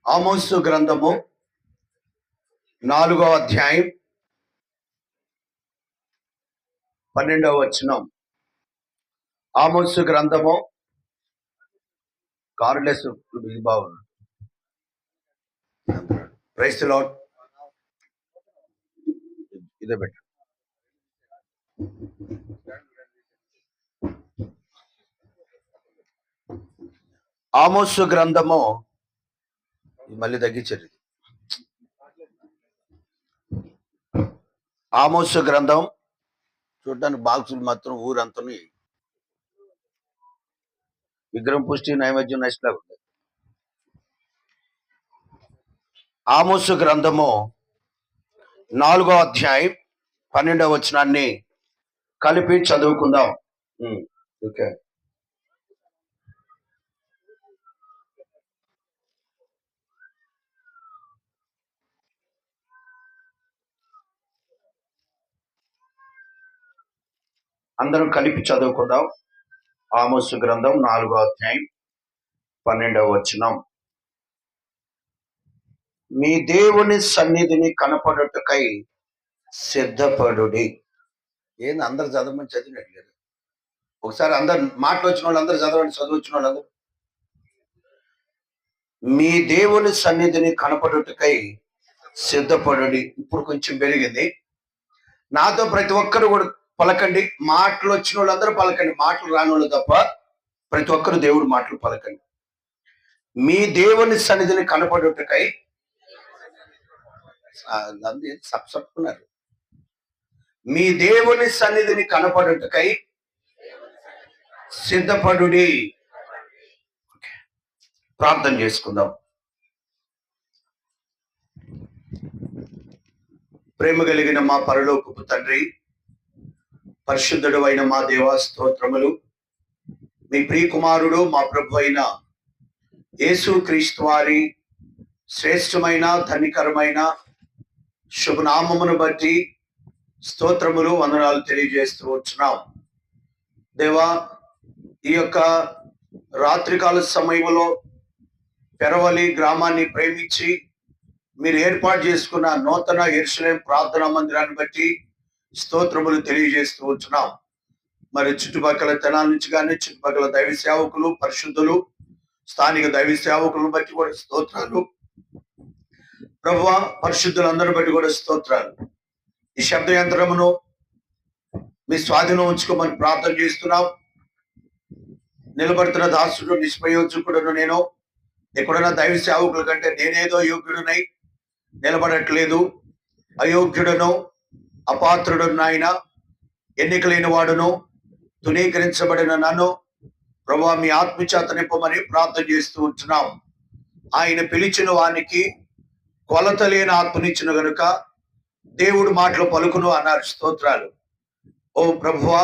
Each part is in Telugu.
ఆమోసు గ్రంథము 4వ అధ్యాయం 12వ వచనం. ఆమోసు గ్రంథము కార్లెస్ బాగుంది. Price the lord. ఇదే బెటర్. ఆమోసు గ్రంథము మళ్ళీ తగ్గించారు. ఆమోసు గ్రంథం చూడడానికి బాక్సులు మాత్రం ఊరంతా విగ్రహం పుష్టి నైవేద్యం నష్టలాగా ఉంది. ఆమోసు గ్రంథము 4వ అధ్యాయం 12వ వచనాన్ని కలిపి చదువుకుందాం. ఓకే. అందరం కలిపి చదువుకుందాం. ఆమోసు గ్రంథం 4వ అధ్యాయం 12వ వచనం. మీ దేవుని సన్నిధిని కనపడుటకై సిద్ధపడుడి. ఏంది అందరు చదవమని చదివినట్లేదు. ఒకసారి అందరు మాటలు వచ్చిన వాళ్ళు అందరు చదవండి. చదువుచ్చిన వాళ్ళందరూ. మీ దేవుని సన్నిధిని కనపడుటకై సిద్ధపడుడి. ఇప్పుడు కొంచెం పెరిగింది. నాతో ప్రతి ఒక్కరు కూడా పలకండి. మాటలు వచ్చిన వాళ్ళందరూ పలకండి. మాటలు రాని వాళ్ళు తప్ప ప్రతి ఒక్కరు దేవుడు మాటలు పలకండి. మీ దేవుని సన్నిధిని కనపడుటకై సప్సప్పున్నారు. మీ దేవుని సన్నిధిని కనపడుటకై సిద్ధపడుడి. ప్రార్థన చేసుకుందాం. ప్రేమ కలిగిన మా పరలోకపు తండ్రి, పరిశుద్ధుడు అయిన మా దేవా, స్తోత్రములు. మీ ప్రియకుమారుడు మా ప్రభు అయిన యేసు క్రీస్తు వారి శ్రేష్టమైన ధనికరమైన శుభనామమును బట్టి స్తోత్రములు, వందనాలు తెలియజేస్తూ వచ్చున్నాం. దేవా, ఈ యొక్క రాత్రికాల సమయంలో పెరవలి గ్రామాన్ని ప్రేమించి మీరు ఏర్పాటు చేసుకున్న నూతన యెరూషలేం ప్రార్థనా మందిరాన్ని బట్టి స్తోత్రములు తెలియజేస్తూ వచ్చున్నాం. మరి చుట్టుపక్కల తెనాల నుంచి కానీ చుట్టుపక్కల దైవ సేవకులు, పరిశుద్ధులు, స్థానిక దైవ సేవకులను బట్టి కూడా స్తోత్రాలు. ప్రభువా, పరిశుద్ధులందరిని బట్టి కూడా స్తోత్రాలు. ఈ శబ్ద యంత్రమును మీ స్వాధీనం ఉంచుకోమని ప్రార్థన చేస్తున్నాం. నిలబడుతున్న దాసుడు, నిష్ప్రయోజకుడును నేను. ఎక్కడున్న దైవ సేవకుల కంటే నేనేదో యోగ్యుడునై నిలబడట్లేదు. అయోగ్యుడను, అపాత్రుడును, నాయన ఎన్నికలేని వాడును, తునీకరించబడిన నన్ను ప్రభువా మీ ఆత్మచేత నింపమని ప్రార్థన చేస్తూ ఉంటున్నాం. ఆయన పిలిచిన వానికి కొలత లేని ఆత్మనిచ్చిన గనుక దేవుడు మాటలు పలుకును అన్నారు. స్తోత్రాలు. ఓ ప్రభువా,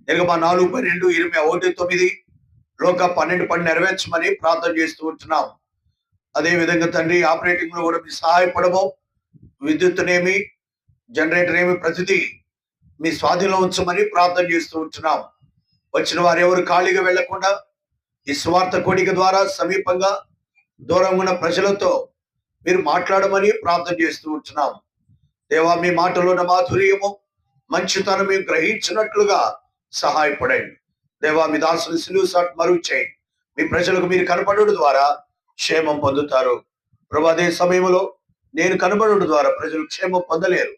నిర్గమ 4:12, ఇర్మియా 1:9, లోక 12:10 నెరవేర్చమని ప్రార్థన చేస్తూ ఉంటున్నాం. అదే విధంగా తండ్రి, ఆపరేటింగ్ లో కూడా మీ సహాయపడము. విద్యుత్తునేమి, జనరేటర్ ఏమి, ప్రతిదీ మీ స్వాధీనంలో ఉంచమని ప్రార్థన చేస్తూ ఉంటున్నాం. వచ్చిన వారు ఎవరు ఖాళీగా వెళ్లకుండా ఈ సువార్త కోడిక ద్వారా సమీపంగా దూరంగా ఉన్న ప్రజలతో మీరు మాట్లాడమని ప్రార్థన చేస్తూ ఉంటున్నాం. దేవా, మీ మాటలో ఉన్న మాధుర్యము, మంచితనం మేము గ్రహించినట్లుగా సహాయపడండి. దేవా, మీ దాసుని సిలువ సాట్ మరుగు చేయండి. మీ ప్రజలకు మీరు కనపడుట ద్వారా క్షేమం పొందుతారు. ప్రభు, అదే సమయంలో నేను కనబడుట ద్వారా ప్రజలు క్షేమం పొందలేరు.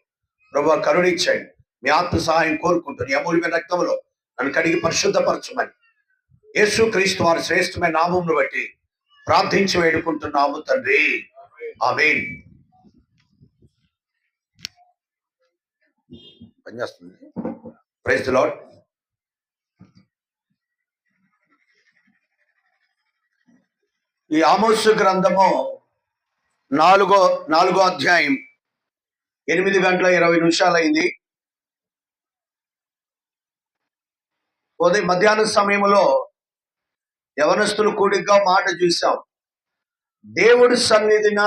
ప్రభు, కరుణించండి. మీ ఆత్మ సహాయం కోరుకుంటుంది. అమూల్యమైన రక్తంలో నన్ను కడిగి పరిశుద్ధపరచమని యేసు క్రీస్తు వారి శ్రేష్టమైన నామమును బట్టి ప్రార్థించి వేడుకుంటున్నాము తండ్రి. ఆమేన్. పనిచేస్తుంది. Praise the lord. ఈ ఆమోసు గ్రంథము 4వ అధ్యాయం 8:20 అయింది. ఉదయం మధ్యాహ్నం సమయంలో యవనస్తులు కూడిగా మాట చూసాం. దేవుడి సన్నిధిన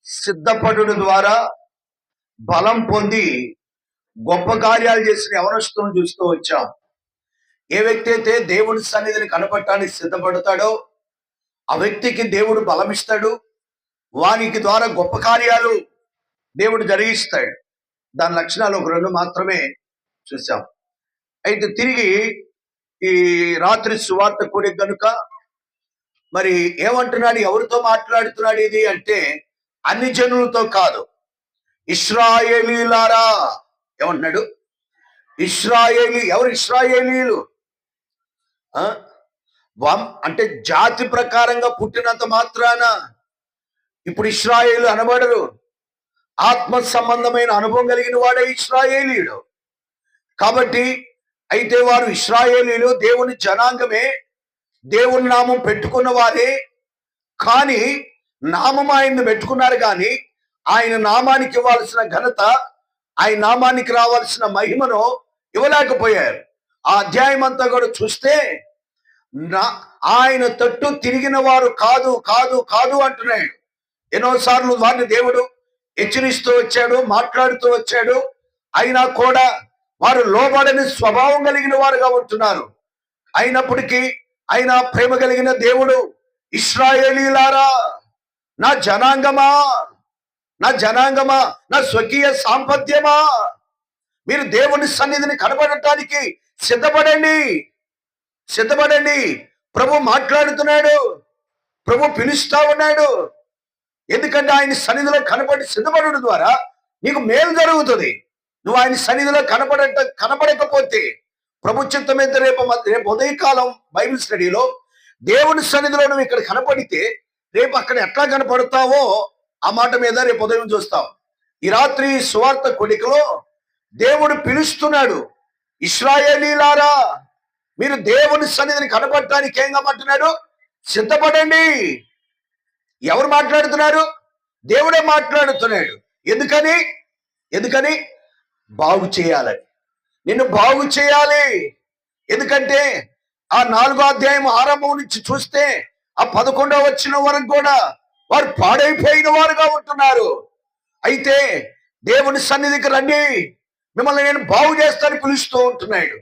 సిద్ధపడుట ద్వారా బలం పొంది గొప్ప కార్యాలు చేసిన యవనస్తులను చూస్తూ వచ్చాం. ఏ వ్యక్తి అయితే దేవుడి సన్నిధిని కనపడటానికి సిద్ధపడతాడో ఆ వ్యక్తికి దేవుడు బలం ఇస్తాడు. వానికి ద్వారా గొప్ప కార్యాలు దేవుడు జరిగిస్తాడు. దాని లక్షణాలు ఒక 2 మాత్రమే చూసాం. అయితే తిరిగి ఈ రాత్రి సువార్త కూడి కనుక మరి ఏమంటున్నాడు, ఎవరితో మాట్లాడుతున్నాడు ఇది అంటే అన్ని జనులతో కాదు, ఇశ్రాయేలీలారా. ఏమంటున్నాడు? ఎవరు ఇశ్రాయేలీలు? అంటే జాతి ప్రకారంగా పుట్టినంత మాత్రాన ఇప్పుడు ఇశ్రాయేలు అనబడరు. ఆత్మ సంబంధమైన అనుభవం కలిగిన వాడే ఇశ్రాయేలీయుడు. కాబట్టి అయితే వారు ఇశ్రాయేలీలు, దేవుని జనాంగమే, దేవుని నామం పెట్టుకున్న వారే. కానీ నామం ఆయన్ని పెట్టుకున్నారు, కానీ ఆయన నామానికి ఇవ్వాల్సిన ఘనత, ఆయన నామానికి రావాల్సిన మహిమను ఇవ్వలేకపోయారు. ఆ అధ్యాయం అంతా కూడా చూస్తే ఆయన తట్టు తిరిగిన వారు కాదు కాదు కాదు అంటున్నాడు. ఎన్నోసార్లు వారిని దేవుడు హెచ్చరిస్తూ వచ్చాడు, మాట్లాడుతూ వచ్చాడు. అయినా కూడా వారు లోబడని స్వభావం కలిగిన వారుగా ఉంటున్నారు. అయినప్పటికీ ఆయన ప్రేమ కలిగిన దేవుడు, ఇశ్రాయేలీలారా, నా జనాంగమా, నా జనాంగమా, నా స్వకీయ సాంపత్యమా, మీరు దేవుని సన్నిధిని కనబడటానికి సిద్ధపడండి, సిద్ధపడండి. ప్రభు మాట్లాడుతున్నాడు, ప్రభు పిలుస్తా ఉన్నాడు. ఎందుకంటే ఆయన సన్నిధిలో కనపడి సిద్ధపడడం ద్వారా నీకు మేలు జరుగుతుంది. నువ్వు ఆయన సన్నిధిలో కనపడకపోతే ప్రభు చిత్తం మీద రేపు ఉదయకాలం బైబిల్ స్టడీలో దేవుని సన్నిధిలో నువ్వు ఇక్కడ కనపడితే రేపు అక్కడ ఎట్లా కనపడతావో ఆ మాట మీద రేపు ఉదయం చూస్తావు. ఈ రాత్రి సువార్త కొడికలో దేవుడు పిలుస్తున్నాడు, ఇశ్రాయేలీలారా, మీరు దేవుని సన్నిధిని కనపడటానికి ఏం కమ్మంటున్నాడు? సిద్ధపడండి. ఎవరు మాట్లాడుతున్నారు? దేవుడే మాట్లాడుతున్నాడు. ఎందుకని బాగు చేయాలని, నిన్ను బాగు చేయాలి. ఎందుకంటే ఆ 4వ అధ్యాయం ఆరంభం నుంచి చూస్తే ఆ 11వ వచనం వరకు కూడా వారు పాడైపోయిన వారుగా ఉంటున్నారు. అయితే దేవుని సన్నిధికి రండి, మిమ్మల్ని నేను బాగు చేస్తానని పిలుస్తూ ఉంటున్నాడు.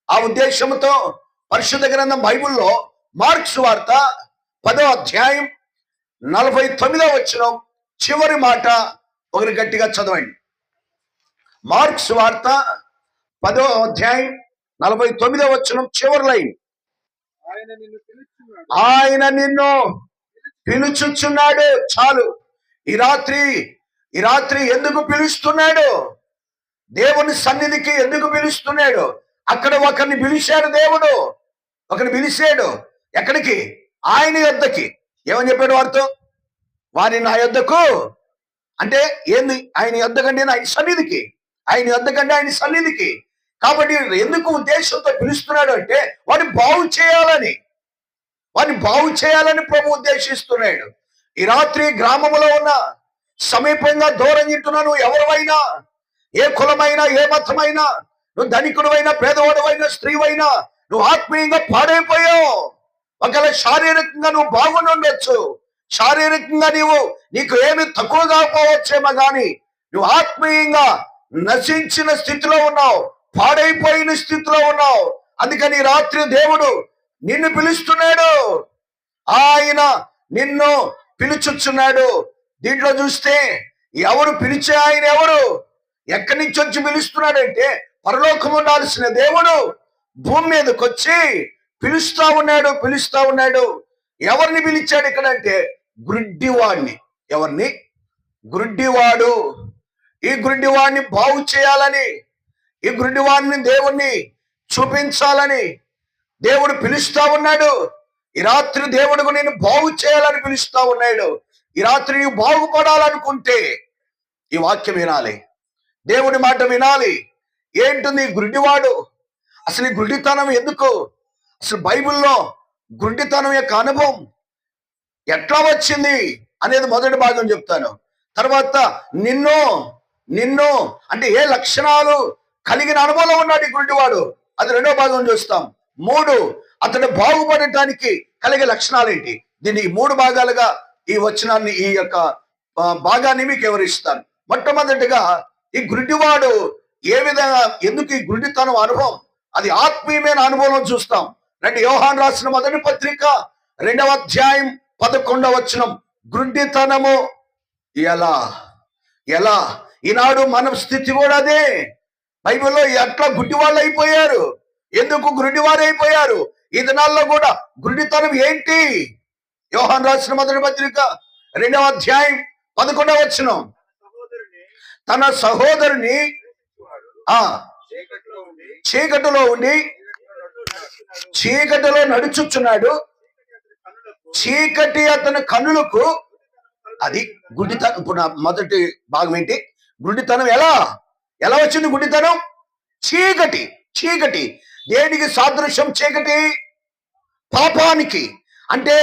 ఆ ఉద్దేశంతో పరిశుద్ధ గ్రంథం బైబిల్లో మార్కు సువార్త 10వ అధ్యాయం 49వ వచనం చివరి మాట ఒకరి గట్టిగా చదవండి. మార్కు సువార్త 10వ అధ్యాయం 49వ వచనం చివరి లైన్. ఆయన నిన్ను పిలుచుచున్నాడు. చాలు. ఈ రాత్రి ఎందుకు పిలుస్తున్నాడు? దేవుని సన్నిధికి ఎందుకు పిలుస్తున్నాడు? అక్కడ ఒకరిని పిలిచాడు దేవుడు, ఒకరిని పిలిచాడు. ఎక్కడికి? ఆయన యొద్దకి. ఏమని చెప్పాడు వారితో? వారిని నా యొద్దకు అంటే ఏంది? ఆయన యొద్దకంటే ఆయన సన్నిధికి, ఆయన యొద్దకంటే ఆయన సన్నిధికి. కాబట్టి ఎందుకు ఉద్దేశంతో పిలుస్తున్నాడు అంటే వాడిని బాగు చేయాలని ప్రభు ఉద్దేశిస్తున్నాడు. ఈ రాత్రి గ్రామంలో ఉన్న, సమీపంగా దూరం తింటున్నా, నువ్వు ఎవరివైనా, ఏ కులమైనా, ఏ మతమైనా, నువ్వు ధనికుడువైనా, పేదవాడువైనా, స్త్రీవైనా, నువ్వు ఆత్మీయంగా పాడైపోయావు. ఒకవేళ శారీరకంగా నువ్వు బాగుండొచ్చు, శారీరకంగా నీకు ఏమి తక్కువ కాకపోవచ్చేమో, కానీ నువ్వు ఆత్మీయంగా నశించిన స్థితిలో ఉన్నావు, పాడైపోయిన స్థితిలో ఉన్నావు. అందుకని రాత్రి దేవుడు నిన్ను పిలుస్తున్నాడు, ఆయన నిన్ను పిలుచుచున్నాడు. దీంట్లో చూస్తే ఎవరు పిలిచే ఆయన ఎవరు? ఎక్కడి నుంచి వచ్చి పిలుస్తున్నాడంటే పరలోకం ఉండాల్సిన దేవుడు భూమి మీదకి వచ్చి పిలుస్తా ఉన్నాడు. ఎవరిని పిలిచాడు ఇక్కడ అంటే గుడ్డివాడిని. ఎవరిని? గుడ్డివాడు. ఈ గుడ్డివాడిని బాగు చేయాలని, ఈ గుడ్డివాడిని దేవుణ్ణి చూపించాలని దేవుడు పిలుస్తా ఉన్నాడు. ఈ రాత్రి దేవుడు నేను బాగు చేయాలని పిలుస్తా ఉన్నాడు. ఈ రాత్రి నీవు బాగుపడాలనుకుంటే ఈ వాక్యం వినాలి, దేవుడి మాట వినాలి. ఏంటుంది గుడ్డివాడు? అసలు ఈ గుడ్డితనం ఎందుకు? అసలు బైబిల్లో గుడ్డితనం యొక్క అనుభవం ఎట్లా వచ్చింది అనేది మొదటి భాగం చెప్తాను. తర్వాత నిన్ను అంటే ఏ లక్షణాలు కలిగిన అనుభవం ఉన్నాడు ఈ గుడ్డివాడు, అది 2వ భాగం చూస్తాం. 3 అతడు బాగుపడటానికి కలిగే లక్షణాలు ఏంటి? దీన్ని 3 భాగాలుగా ఈ వచనాన్ని, ఈ యొక్క భాగాన్ని మీకు వివరిస్తాను. మొట్టమొదటిగా ఈ గుడ్డివాడు ఏ విధంగా, ఎందుకు ఈ గుడ్డితనం అనుభవం, అది ఆత్మీయమైన అనుభవం చూస్తాం. రండి, యోహాను రాసిన మొదటి పత్రిక 2వ అధ్యాయం 11వ వచనం. గుడ్డితనము ఎలా ఎలా ఈనాడు మన స్థితి కూడా అదే. బైబిల్లో ఎట్లా గుడ్డివాళ్ళు అయిపోయారు. ఎందుకు గుడ్డివారు అయిపోయారు? ఈ దినాల్లో కూడా గుడ్డితనం ఏంటి? యోహాను రాసిన మొదటి పత్రిక 2వ అధ్యాయం 11వ వచనం. తన సహోదరుని చీకటిలో ఉండి చీకటిలో నడుచుచున్నాడు, చీకటి అతని కన్నులకు. అది గుడ్డితనం. ఇప్పుడు మొదటి భాగం ఏంటి? గుడ్డితనం ఎలా ఎలా వచ్చింది? గుడ్డితనం చీకటి. చీకటి దేనికి సాదృశ్యం? చీకటి పాపానికి. అంటే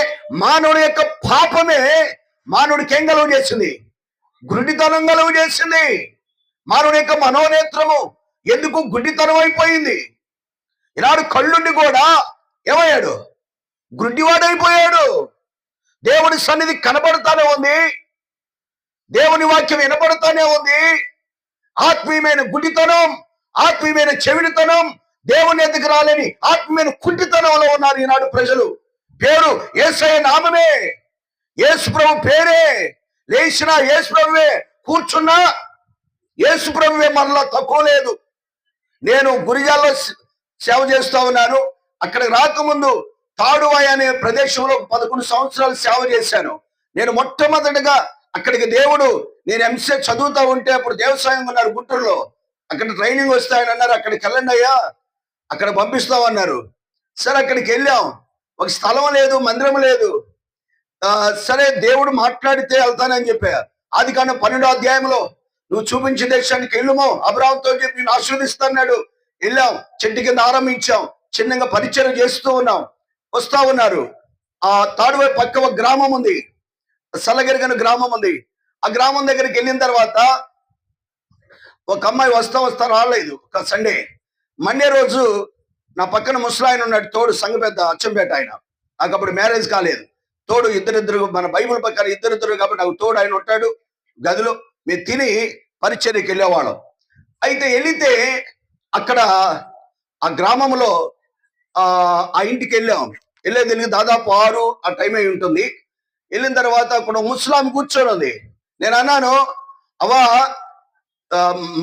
మానవుడి యొక్క పాపమే మానవుడికి ఏం కలుగు చేసింది? గుడ్డితనం కలుగు చేసింది. మానవుడి యొక్క మనోనేత్రము ఎందుకు గుడ్డితనం అయిపోయింది? ఈనాడు కళ్ళుండి కూడా ఏమయ్యాడు? గుడ్డివాడైపోయాడు. దేవుడి సన్నిధి కనబడతానే ఉంది, దేవుని వాక్యం వినపడతానే ఉంది. ఆత్మీయమైన గుడ్డితనం, ఆత్మీయమైన చెవిడితనం, దేవుని ఎదుగు రాలేని ఆత్మీయమైన కుంటితనంలో ఉన్నారు ఈనాడు ప్రజలు. పేరు యేసయ్య నామమే, యేసు ప్రభు పేరే. లేచిన యేసు ప్రభువే, కూర్చున్నా యేసు ప్రభువే, మనలో తక్కువ లేదు. నేను గురిజాల్లో సేవ చేస్తా ఉన్నాను. అక్కడికి రాకముందు తాడువాయి అనే ప్రదేశంలో 11 సంవత్సరాలు సేవ చేశాను. నేను మొట్టమొదటిగా అక్కడికి దేవుడు, నేను ఎంసీఏ చదువుతా ఉంటే అప్పుడు దేవసాయం ఉన్నారు గుంటూరులో, అక్కడ ట్రైనింగ్ వస్తాయని అన్నారు. అక్కడికి వెళ్ళండి అయ్యా, అక్కడ పంపిస్తామన్నారు. సరే అక్కడికి వెళ్ళాం. ఒక స్థలం లేదు, మందిరం లేదు. సరే దేవుడు మాట్లాడితే వెళ్తానని చెప్పా. ఆదికాండం 12వ అధ్యాయంలో నువ్వు చూపించే దేశానికి వెళ్ళుమో అబ్రాహాముతో చెప్పి నేను ఆశీర్వదిస్తాడు. వెళ్ళాం, చెట్టు కింద ఆరంభించాం, చిన్నగా పరిచయం చేస్తూ ఉన్నాం. వస్తా ఉన్నారు. ఆ తాడువై పక్క ఒక గ్రామం ఉంది, సలగిరిగన గ్రామం ఉంది. ఆ గ్రామం దగ్గరికి వెళ్ళిన తర్వాత ఒక అమ్మాయి వస్తా రాలేదు. ఒక సండే మండే రోజు నా పక్కన ముసలాయన ఉన్నాడు, తోడు సంఘ పెద్ద అచ్చంపేట ఆయన. నాకు అప్పుడు మ్యారేజ్ కాలేదు. తోడు ఇద్దరిద్దరు, మన బైబిల్ ప్రకారం ఇద్దరిద్దరు కాబట్టి నాకు తోడు ఆయన ఉంటాడు గదిలో. మేము తిని పరిచర్యకి వెళ్ళేవాళ్ళం. అయితే వెళితే అక్కడ ఆ గ్రామంలో ఆ ఇంటికి వెళ్ళాం. వెళ్ళేది దాదాపు 6 ఆ టైం అయి ఉంటుంది. వెళ్ళిన తర్వాత అక్కడ ముస్లాం కూర్చొని ఉంది. నేను అన్నాను, అవా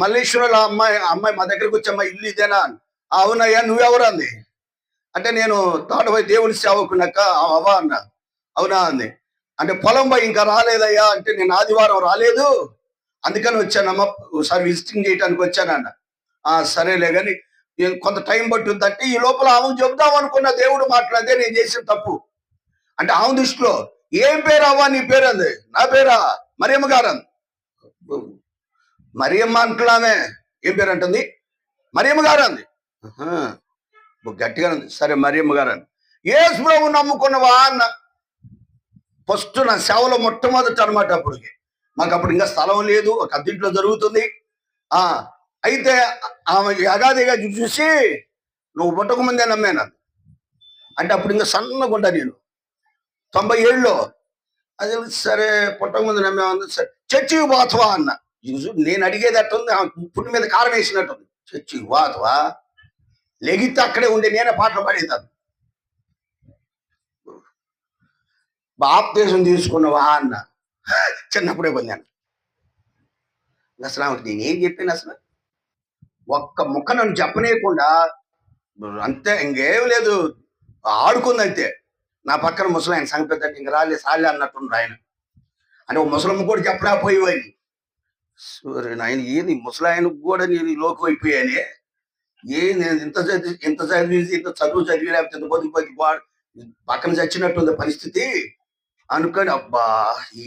మల్లేశ్వరుల అమ్మాయి మా దగ్గరకు వచ్చి, అమ్మాయి ఇల్లు ఇదేనా? అవునయ్యా, నువ్వెవరు అంది. అంటే నేను తాడుపోయి దేవుని సేవకున్నాక అవా అన్నా. అవునా అంది. అంటే పొలం పోయి ఇంకా రాలేదయ్యా అంటే, నేను ఆదివారం రాలేదు అందుకని వచ్చానమ్మా, ఒకసారి విజిటింగ్ చేయడానికి వచ్చానన్న. సరేలే కానీ కొంత టైం పట్టుద్ది అంటే, ఈ లోపల ఆమెకు చెప్దాం అనుకున్న దేవుడు మాట్లాడితే నేను చేసిన తప్పు. అంటే ఆమె దృష్టిలో ఏం పేరు అవ్వా నీ పేరు అంది. నా పేరా? మరియమ్మ గారు అంది. మరియమ్మ అంటున్నామే, ఏం పేరు అంటుంది? మరియమ్మ గారు అంది. గట్టిగా ఉంది. సరే మరియమ్మ గారు అంది. యేసు ప్రభువుని నమ్ముకున్నవా అన్న. ఫస్ట్ నా సేవలో మొట్టమొదటి అనమాట. అప్పటికి మాకు అప్పుడు ఇంకా స్థలం లేదు, ఒక అద్దెంట్లో జరుగుతుంది. అయితే ఆమె యగాదిగా చూసి, నువ్వు పుట్టక ముందే నమ్మాను అంటే, అప్పుడు ఇంకా సన్నగా ఉంటా నేను 97లో. అది సరే పుట్టక ముందు నమ్మేమంది. సరే చర్చికి పోతవా అన్న. నేను అడిగేది అట్టుంది, పుట్టి మీద కారం వేసినట్టుంది. చర్చికి పోతవా? లెగితే అక్కడే ఉండే నేనే పాటలు పాడేదాన్ని. బాప్తీసం తీసుకున్నావా అన్న. చిన్నప్పుడే పొందాను. అసలు ఆమెకు నేనేం చెప్పాను? అసలు ఒక్క ముక్క నన్ను చెప్పనేయకుండా అంతే, ఇంకేం లేదు, ఆడుకుంది అంతే. నా పక్కన ముసలాయన సంగతి ఇంక రాలే సాలే అన్నట్టుండ్రు ఆయన. అంటే ఒక ముసలమ్మ కూడా చెప్పలేకపోయేవాడిని. సరే నాయన, ఏంది ముసలాయనకు కూడా నేను లోకం అయిపోయానే, నేను ఇంత చదువు చదివి లేకపోతే ఇంత బతికి పక్కన చచ్చినట్టుంది పరిస్థితి అనుకొని, అబ్బా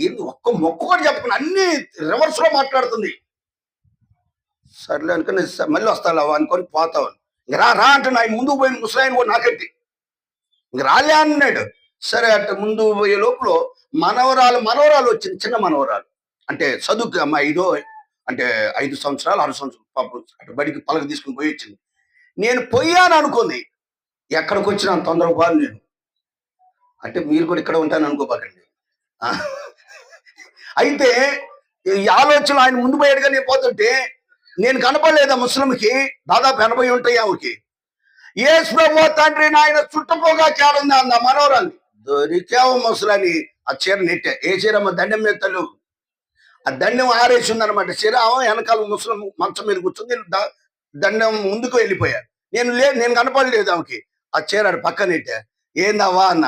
ఏంది ఒక్క మొక్క కూడా చెప్పకుండా అన్ని రివర్స్ లో మాట్లాడుతుంది. సర్లే అనుకుని మళ్ళీ వస్తాను అనుకొని పోతావు. ఇంక రా అంటే నా ముందుకు పోయిన ముసలాయన కూడా నాకెట్టి ఇంక రాలే అన్నాడు. సరే అంటే ముందు పోయే లోపల మనవరాలు వచ్చింది, చిన్న మనవరాలు. అంటే చదువుకు అమ్మ 5 సంవత్సరాలు 6 సంవత్సరాలు పాపం అటు బడికి పలక తీసుకుని పోయి వచ్చింది. నేను పోయాను అనుకుంది. ఎక్కడికి వచ్చినా తొందరపాటు నేను. అంటే మీరు కూడా ఇక్కడ ఉంటాను అనుకోబాకండి. అయితే ఈ ఆలోచన ఆయన ముందు పోయాడుగా నేను పోతుంటే, నేను కనపడలేదా ముస్లింకి? దాదాపు 80 ఉంటాయి ఆమెకి. యేసు ప్రభు తండ్రి నాయన చుట్టపోగా కేడుంది అంద మనోరాన్ని. దొరికావు ముసలని. ఆ చీర నెట్టే. ఏ చీరమ్మ? దండం మెత్తలు. ఆ దండం ఆరేసి ఉందనమాట. శ్రీరామం వెనకాల ముసలం మంచం మీద కూర్చుంది. దండం ముందుకు వెళ్ళిపోయాను. నేను కనపడలేదు ఆమెకి. ఆ చీరాడు పక్కనెట్టా. ఏందవ్వా అన్న.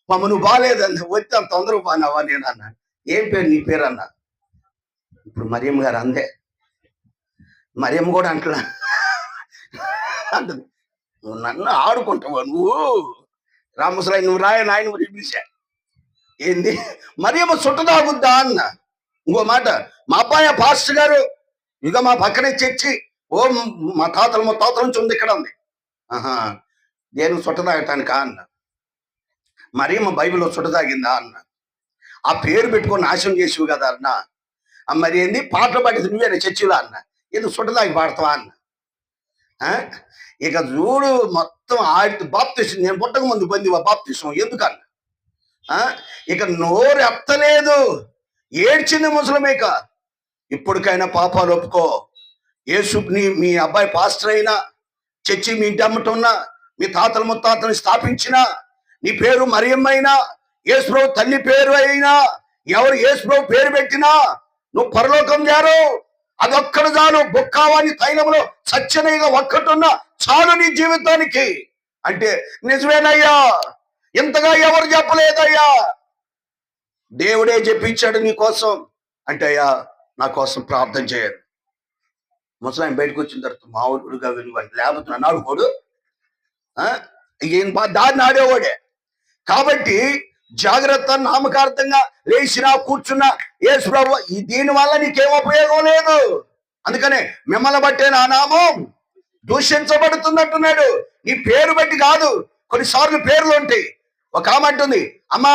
మమ్మ నువ్వు బాగాలేదన్న. వచ్చి అంత తొందరగా బానవ్వా నేను అన్నా. ఏం పేరు నీ పేరు అన్న. ఇప్పుడు మరియమ్మ గారు అందే. మరియమ్మ కూడా అంటున్నా అంటుంది, నువ్వు నన్ను ఆడుకుంటావా నువ్వు రామసురాయి, నువ్వు రాయ నాయన పిలిచా. ఏంది మరియమ్మ చుట్టదాగుద్దా అన్న. ఇంకో మాట, మా అబ్బాయి పాస్టర్ గారు ఇక మా పక్కనే చర్చి, ఓ మా తాతల నుంచి ఉంది ఇక్కడ ఉంది. ఆహా, నేను చుట్టదాగటానికా అన్న. మరియమ్మ బైబిల్లో చుట్టదాగిందా అన్న. ఆ పేరు పెట్టుకొని నాశనం చేసివు కదా అన్న. మరి ఏంది పాటలు పాడేది నువ్వేనా చర్చిలో అన్న. ఇది చుట్టదాగి పాడతావా అన్న. ఇక చూడు మొత్తం ఆడి బాప్తిసం, నేను పుట్టక ముందు పొంది బాప్తిసం ఎందుకన్న. ఇక నోరు ఎత్తలేదు, ఏడ్చింది ముసలమేక. ఇప్పటికైనా పాపాలు ఒప్పుకో. యేసు మీ అబ్బాయి పాస్టర్ అయినా, చర్చి మీ ఇంటి అమ్మటున్నా, మీ తాతల ముత్తాతని స్థాపించిన, నీ పేరు మరియమ్మైనా, యేసుప్రభు తల్లి పేరు అయినా, ఎవరు యేసుప్రభు పేరు పెట్టినా నువ్వు పరలోకం చేరు. అదొక్కడ చాలు. బొక్కావాని తైలంలో సత్యనయ్యగా ఒక్కటున్నా చాలు నీ జీవితానికి. అంటే నిజమేనయ్యా, ఇంతగా ఎవరు చెప్పలేదయ్యా, దేవుడే చెప్పించాడు నీ కోసం అంటే, అయ్యా నా కోసం ప్రార్థన చేయరు. ముసలాయన బయటకు వచ్చిన తర్వాత మావుడుగా విలువని లేకపోతే నన్ను ఆడుకోడు. ఈయన దారిని ఆడేవాడే. కాబట్టి జాగ్రత్త. నామకార్థంగా లేచినా కూర్చున్నా యేసు ప్రభు, దీనివల్ల నీకేం ఉపయోగం లేదు. అందుకనే మిమ్మల్ని బట్టే నా నామం దూషించబడుతున్నట్టున్నాడు. నీ పేరు బట్టి కాదు. కొన్నిసార్లు పేర్లు ఉంటాయి. ఒక ఆమె అంటుంది, అమ్మా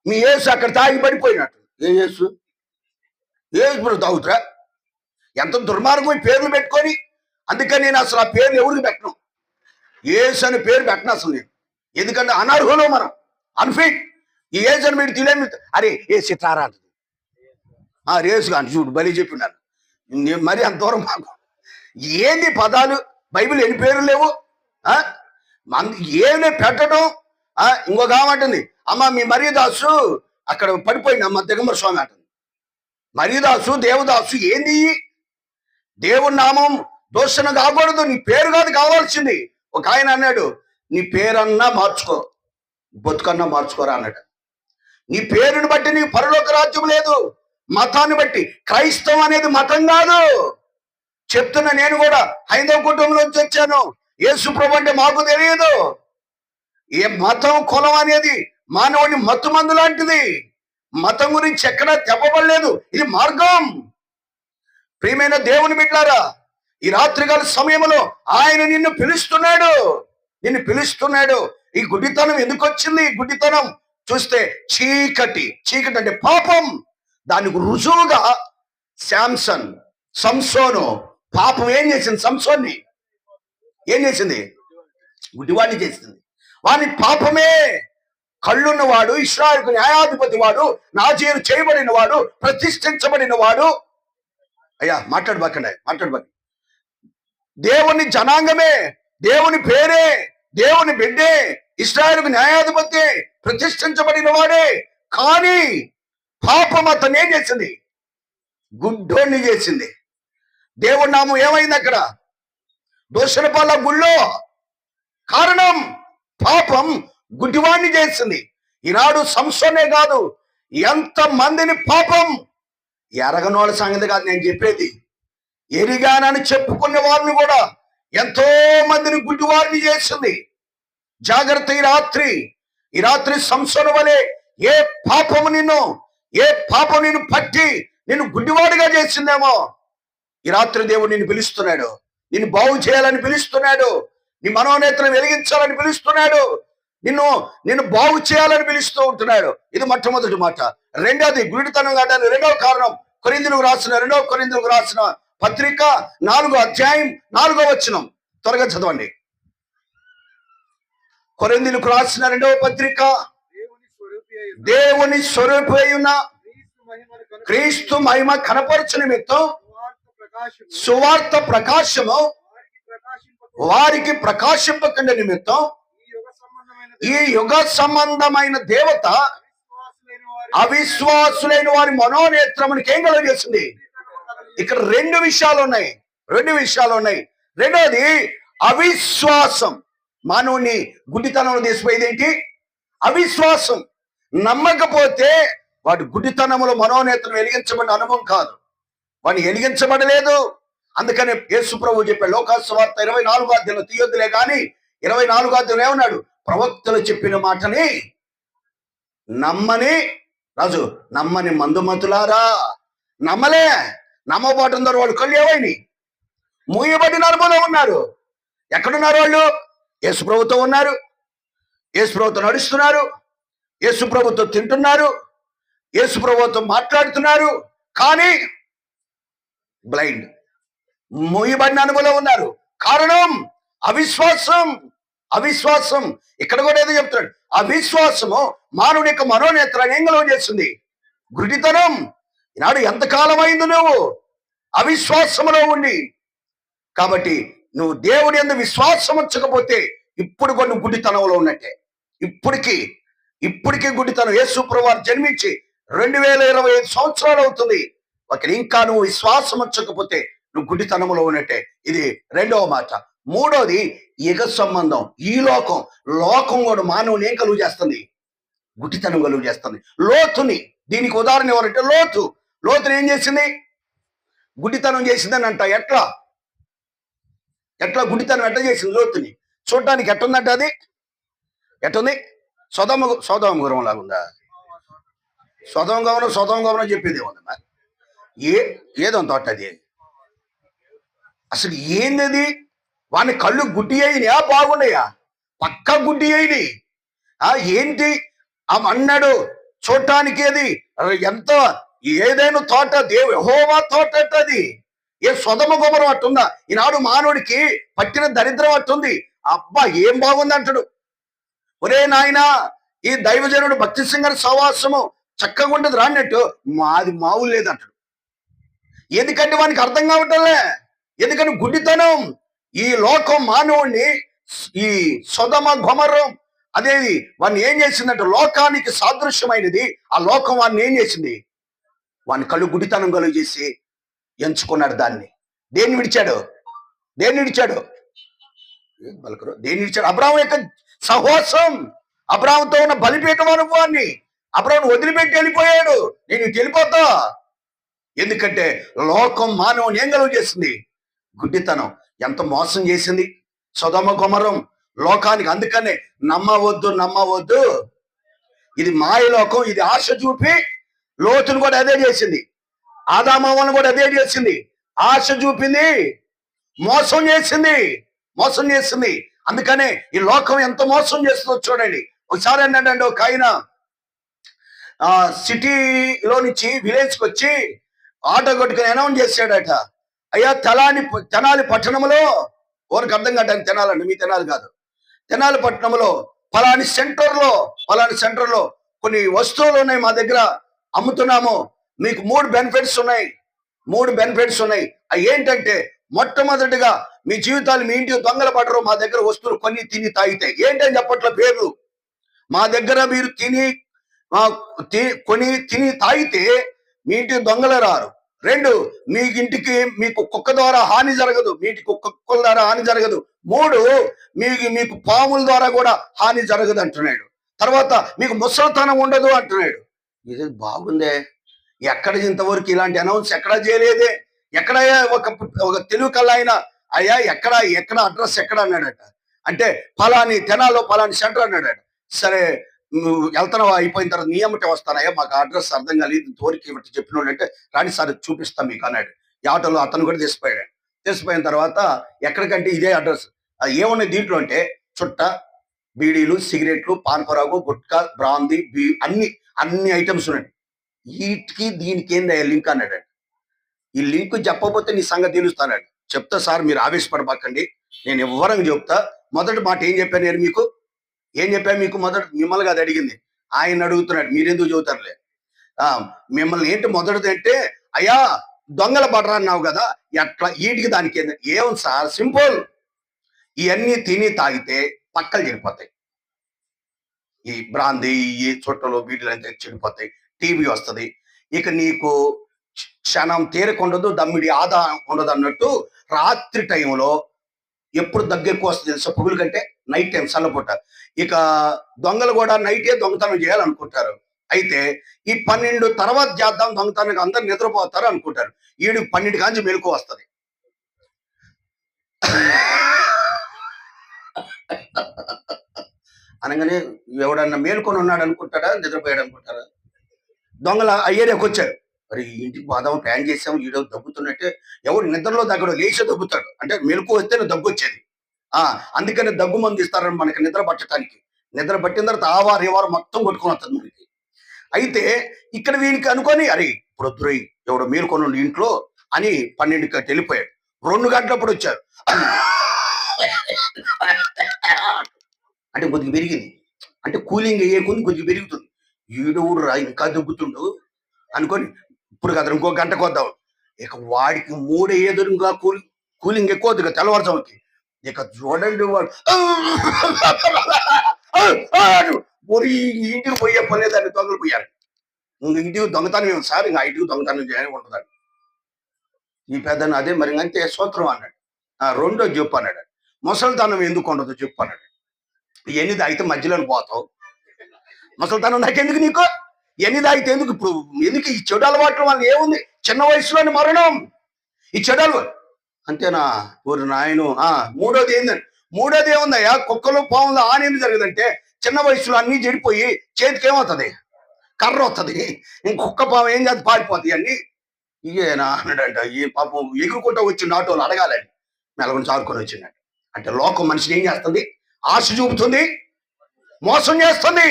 మీ యేసు అక్కడ తాగి పడిపోయినట్టు. ఏ యేసు? యేసు ప్రభు తాగుతురా? ఎంత దుర్మార్గం పేర్లు పెట్టుకొని. అందుకని నేను అసలు ఆ పేర్లు ఎవరికి పెట్టను. యేసు అని పేరు పెట్టను అసలు నేను. ఎందుకంటే అనర్హులు మనం, అన్ఫిట్. ఈ యేసు అని మీరు తెలియని అరే ఏ చిత్రారా అంటుంది. రేసు కానీ చూడు బలి చెప్పినాను. మరి అంత దూరం మాకు ఏంది పదాలు? బైబిల్ ఎన్ని పేర్లు లేవు. ఏమి పెట్టడం. ఇంకొక ఆమంటుంది, అమ్మ మీ మరియదాసు అక్కడ పడిపోయింది అమ్మ దిగంబర స్వామి అంటుంది. మరియదాసు దేవదాసు ఏంది? దేవుడి నామం దోషణ కాకూడదు. నీ పేరు కాదు కావాల్సింది. ఒక ఆయన అన్నాడు, నీ పేరన్నా మార్చుకో, బతుకన్నా మార్చుకోరా అన్నాడు. నీ పేరుని బట్టి నీ పరలోక రాజ్యం లేదు. మతాన్ని బట్టి. క్రైస్తవం అనేది మతం కాదు. చెప్తున్నా, నేను కూడా హైందవ కుటుంబంలోంచి వచ్చాను. యేసు ప్రభు అంటే మాకు తెలియదు. ఏ మతం కులం అనేది మానవుని మత్తు మందు లాంటిది. మతం గురించి ఎక్కడా చెప్పబడలేదు. ఇది మార్గం. ప్రియమైన దేవుని బిడ్డలారా, ఈ రాత్రికాల సమయంలో ఆయన నిన్ను పిలుస్తున్నాడు. ఈ గుడ్డితనం ఎందుకు వచ్చింది? ఈ గుడ్డితనం చూస్తే చీకటి అంటే పాపం. దానికి రుజువుగా సంసోను పాపం ఏం చేసింది? సంసోన్ని ఏం చేసింది? గుడ్డివాడిని చేసింది. వాని పాపమే. కళ్ళున్నవాడు, ఇశ్రాయేలుకు న్యాయాధిపతి వాడు, నాజీరు చేయబడిన వాడు, ప్రతిష్ఠించబడిన వాడు. అయ్యా మాట్లాడబాకండి. దేవుని జనాంగమే, దేవుని పేరే, దేవుని బిడ్డే, ఇశ్రాయేలుకు న్యాయాధిపతి, ప్రతిష్ఠించబడిన వాడే. కానీ పాపం అతను ఏం చేసింది? గుడ్డోని చేసింది. దేవుడి నామం ఏమైంది అక్కడ? దోషణపాల గుళ్ళో. కారణం పాపం గుడ్డివాణ్ణి చేసింది. ఈనాడు సంసోనే కాదు, ఎంత మందిని పాపం. ఎరగనోళ్ళ సంగతి కాదు నేను చెప్పేది. ఎరిగానని చెప్పుకునే వారిని కూడా ఎంతో మందిని గుడ్డివారిని చేసింది. జాగ్రత్త. ఈ రాత్రి సంసోను వలె ఏ పాపం నిన్ను పట్టి నిన్ను గుడ్డివాడిగా చేసిందేమో, ఈ రాత్రి దేవుడు నిన్ను పిలుస్తున్నాడు. నిన్ను బాగు చేయాలని పిలుస్తున్నాడు. నీ మనోనేత్రం వెలిగించాలని పిలుస్తున్నాడు. నిన్ను బాగు చేయాలని పిలుస్తూ ఉంటున్నాడు. ఇది మొట్టమొదటి మాట. రెండోది గుడితనం కాదని రెండవ కారణం, కొరింథీయులకు రాసిన పత్రిక 4వ అధ్యాయం 4వ వచనం. త్వరగా చదవండి. కొరింథీయులకు రాసిన 2వ పత్రిక. దేవుని స్వరూపి అయిన క్రీస్తు మహిమ కనపరచు నిమిత్తం సువార్త ప్రకాశము వారికి ప్రకాశింపకుండా నిమిత్తం ఈ యుగ సంబంధమైన దేవత అవిశ్వాసులైన వారి మనోనేత్రమునికి ఏం కలుగజేస్తుంది? ఇక్కడ రెండు విషయాలు ఉన్నాయి. రెండోది, అవిశ్వాసం మానవుని గుడ్డితనంలో తీసిపోయేది ఏంటి? అవిశ్వాసం. నమ్మకపోతే వాడు గుడ్డితనములో మనోనేత్రం వెలిగించబడిన అనుభవం కాదు, వాడిని వెలిగించబడలేదు. అందుకనే యేసు ప్రభువు చెప్పాడు, లోకాసువార్త 24వ అధ్యాయంలో, తీయొద్దులే కానీ 24వ అధ్యాయంలో ఏమన్నాడు? ప్రవక్తలు చెప్పిన మాటని నమ్మని మందుమతులారా. నమ్మబాటున్నారు వాళ్ళు. కళ్ళు ఏవైనాయి? మూయబడిన అనుభవంలో ఉన్నారు. ఎక్కడున్నారు వాళ్ళు? యేసు ప్రభుతో ఉన్నారు, యేసు ప్రభుతో నడుస్తున్నారు, యేసు ప్రభుతో తింటున్నారు, యేసు ప్రభుతో మాట్లాడుతున్నారు, కానీ బ్లైండ్, మూయబడిన అనుభవంలో ఉన్నారు. కారణం అవిశ్వాసం. ఇక్కడ కూడా ఏదో చెప్తున్నాడు, అవిశ్వాసము మానవుని యొక్క మనోనేత్రాన్ని ఏం కలుగ చేస్తుంది? గుడ్డితనం. ఈనాడు ఎంతకాలం అయింది నువ్వు అవిశ్వాసములో ఉండి? కాబట్టి నువ్వు దేవుని యందు విశ్వాసం ఉంచకపోతే ఇప్పుడు కొన్ని గుడ్డితనంలో ఉన్నట్టే. ఇప్పటికీ గుడ్డితనం. యేసు ప్రభువు జన్మించి 2025 సంవత్సరాలు అవుతుంది. ఇంకా నువ్వు విశ్వాసం ఉంచకపోతే నువ్వు గుడ్డితనంలో ఉన్నట్టే. ఇది రెండవ మాట. మూడోది, యుగ సంబంధం. ఈ లోకం కూడా మానవుని ఏం కలుగు చేస్తుంది? గుడ్డితనం కలుగు చేస్తుంది. లోతుని దీనికి ఉదాహరణ ఎవరంటే లోతుని ఏం చేసింది? గుడ్డితనం చేసిందని అంట. ఎట్లా గుడ్డితనం ఎట్లా చేసింది? లోతుని చూడటానికి ఎట్టుందంట? అది ఎట్టుంది? సొదమ గురం లాగుందా? సొదమ గమనం చెప్పేది ఏముందమ్మా? ఏదో తోట అది. అసలు ఏంది? వాని కళ్ళు గుడ్డి అయినాయా బాగున్నాయా? పక్కా గుడ్డి అయినాయి. ఏంటి అన్నాడు? చూడటానికి అది ఎంత ఏదైనా తోట, యెహోవా తోట అది. ఏ సొదమ గుమరం అట్టుందా? ఈనాడు మానవుడికి పట్టిన దరిద్రం అట్టుంది. అబ్బా ఏం బాగుంది అంటాడు. ఒరే నాయన, ఈ దైవజనుడు భక్తి సింగర్ సహవాసము చక్కగా ఉండదు రాన్నట్టు మాది మావులు లేదంటాడు. ఎందుకంటే వానికి అర్థం కావటంలే. ఎందుకని గుడ్డితనం. ఈ లోకం మానవుడిని, ఈ సొదమ గొమరం అదేది వాడిని ఏం చేసిందంటే, లోకానికి సాదృశ్యమైనది. ఆ లోకం వాడిని ఏం చేసింది? వాని కళ్ళు గుడ్డితనం కలుగు చేసి ఎంచుకున్నాడు దాన్ని. దేన్ని విడిచాడు? దేన్ని విడిచాడు? అబ్రాహాము యొక్క సహవాసం, అబ్రాహాముతో ఉన్న బలిపీఠం అనుభవాన్ని అబ్రాహాము వదిలిపెట్టి వెళ్ళిపోయాడు. నేను ఇటు వెళ్ళిపోతా. ఎందుకంటే లోకం మానవుని ఏం కలుగు చేసింది? గుడ్డితనం. ఎంత మోసం చేసింది సొదమ గొమరం లోకానికి. అందుకనే నమ్మవద్దు. ఇది మాయలోకం. ఇది ఆశ చూపి లోతును కూడా అదే చేసింది. ఆదామవ్వను కూడా అదే చేసింది. ఆశ చూపింది, మోసం చేసింది. అందుకనే ఈ లోకం ఎంత మోసం చేస్తుందో చూడండి. ఒకసారి ఏంటంటే, ఒక ఆయన సిటీలో నుంచి విలేజ్కి వచ్చి ఆటో కొట్టుకుని అనౌన్స్ చేశాడట, అయ్యా తెనాలి పట్టణంలో, ఎవరికి అర్థం కావడానికి తెనాలండి, మీ తెనాలి కాదు, తెనాలి పట్టణంలో పలాని సెంటర్లో కొన్ని వస్తువులు ఉన్నాయి, మా దగ్గర అమ్ముతున్నాము, మీకు 3 బెనిఫిట్స్ ఉన్నాయి. అవి ఏంటంటే, మొట్టమొదటిగా మీ జీవితాలు మీ ఇంటికి దొంగలు పడరు, మా దగ్గర వస్తువులు కొన్ని తిని తాగితే. ఏంటని చెప్పట్ల పేర్లు. మా దగ్గర మీరు కొని తిని తాగితే మీ ఇంటికి దొంగలు రారు. 2, మీకు కుక్క ద్వారా హాని జరగదు, మీ ఇంటికి కుక్కల ద్వారా హాని జరగదు. 3, మీకు పాముల ద్వారా కూడా హాని జరగదు అంటున్నాడు. తర్వాత మీకు ముసలితనం ఉండదు అంటున్నాడు. ఇది బాగుందే, ఎక్కడ ఇంతవరకు ఇలాంటి అనౌన్స్ ఎక్కడా చేయలేదే. ఎక్కడ ఒక తెలుగు కల్లా అయినా అయ్యా ఎక్కడ అడ్రస్ ఎక్కడ అన్నాడట. అంటే తెనాలో పలాని సెంటర్ అన్నాడట. సరే నువ్వు వెళ్తున్నావా, అయిపోయిన తర్వాత నీ అమ్మటే వస్తానయ్యా, మాకు అడ్రస్ అర్థం కాలేదు, తోరికి ఇవ్వటి చెప్పినోడు అంటే, రాని సార్ చూపిస్తాం మీకు అన్నాడు. ఈ ఆటోలో అతను కూడా తీసిపోయిన తర్వాత ఎక్కడికంటే ఇదే అడ్రస్. ఏమున్నాయి దీంట్లో అంటే, చుట్ట, బీడీలు, సిగరెట్లు, పాన్పరాగు, గుట్కా, బ్రాందీ, అన్ని ఐటమ్స్ ఉన్నాయి. దీనికి ఏంది లింక్ అన్నాడు. ఈ లింక్ చెప్పకపోతే నీ సంగతి తెలుస్తాడు. చెప్తా సార్, మీరు ఆవేశపడబాకండి, నేను వివరంగా చెప్తా. మొదటి మాట ఏం చెప్పాను నేను మీకు? మిమ్మల్ని కాదు అడిగింది, ఆయన అడుగుతున్నాడు, మీరెందుకు చెబుతారులే. మిమ్మల్ని ఏంటి మొదటిది అంటే, అయ్యా దొంగల పడరా అన్నావు కదా, ఎట్లా వీటికి దానికి ఏం సార్, సింపుల్. ఇవన్నీ తిని తాగితే పక్కలు చెడిపోతాయి. ఈ బ్రాందీ, ఈ చుట్టలు, బీడీలు అంతా చెడిపోతాయి. టీవీ వస్తుంది. ఇక నీకు క్షణం తీరిక ఉండదు, దమ్మిడి ఆదా ఉండదు అన్నట్టు రాత్రి టైంలో ఎప్పుడు దగ్గర ఎక్కువ వస్తుంది తెలుసా పొగులు కంటే? నైట్ టైం చల్లపూట. ఇక దొంగలు కూడా నైటే దొంగతనం చేయాలనుకుంటారు. అయితే ఈ 12 తర్వాత చేద్దాం దొంగతనం, అందరు నిద్రపోతారు అనుకుంటారు. 12 కాంచి మెలకు వస్తుంది. అనగానే ఎవడన్నా మేల్కొని ఉన్నాడు అనుకుంటాడా, నిద్రపోయాడు అనుకుంటారా? దొంగల ఏరియాకి వచ్చారు. మరి ఇంటికి పోదాం ప్లాన్ చేసాం, ఈడో దగ్గుతున్నట్టే. ఎవడు నిద్రలో దగ్గడు లేచే దగ్గుతాడు, అంటే మెలకు వస్తేనే దగ్గు వచ్చేది. అందుకని దగ్గు మంది ఇస్తారని మనకి నిద్ర పట్టడానికి. నిద్ర పట్టిన తర్వాత ఆవారు ఏవారు మొత్తం కొట్టుకొని వస్తుంది మనకి. అయితే ఇక్కడ వీనికి అనుకొని అరే ఇప్పుడు వద్దురై ఎవడో మేలుకొని ఇంట్లో అని 12కి వెళ్ళిపోయాడు. 2 గంటలప్పుడు వచ్చారు. అంటే కొద్దిగా పెరిగింది, అంటే కూలింగ్ అయ్యే కొద్ది కొద్దిగా పెరుగుతుంది. ఈడవుడు రా ఇంకా దగ్గుతుండు అనుకొని ఇప్పుడు కదా ఇంకో గంటకు వద్దాం. ఇక వాడికి 3 అయ్యేది ఇంకా కూలింగ్ ఎక్కువ అవుతుంది కదా తెల్లవారుజాముకి. ఇక చూడండి వాడు ఇంటికి పోయే పనిలేదని దొంగలు పోయారు. ఇంటికి దొంగతనం ఏమి సార్, ఇంకా ఇంటికి దొంగతనం చేయని ఉంటుందండి. ఈ పెద్దని అదే మరి అంతే సూత్రం అన్నాడు. రెండో చెప్పు అన్నాడు. ముసలితనం ఎందుకు ఉండదు చెప్పు అన్నాడు. ఎన్ని తాగితే మధ్యలో పోతావు, ముసలితనం నాకెందుకు నీకు, ఎన్ని తాగితే ఎందుకు, ఇప్పుడు ఎందుకు ఈ చెడు అలవాట్ల వల్ల ఏముంది, చిన్న వయసులోని మరణం ఈ చెడు అంతేనా? ఊరు నాయను. మూడోది ఏందండి? మూడోది ఏముందయ్యా, కుక్కలు పాములు ఆనేది జరగదంటే చిన్న వయసులో అన్ని చెడిపోయి చేతికి ఏమవుతుంది, కర్ర వస్తుంది. ఇంకొక్క పాము ఏం చేస్తుంది, పారిపోతాయి అన్ని. ఇయేనా అన్నాడంట. ఈ పాపం ఎగురుకుంటూ వచ్చిండు ఆటోలు అడగాలని, మెలకొని చారుకొని వచ్చిందంట. అంటే లోకం మనిషిని ఏం చేస్తుంది, ఆశ చూపుతుంది, మోసం చేస్తుంది.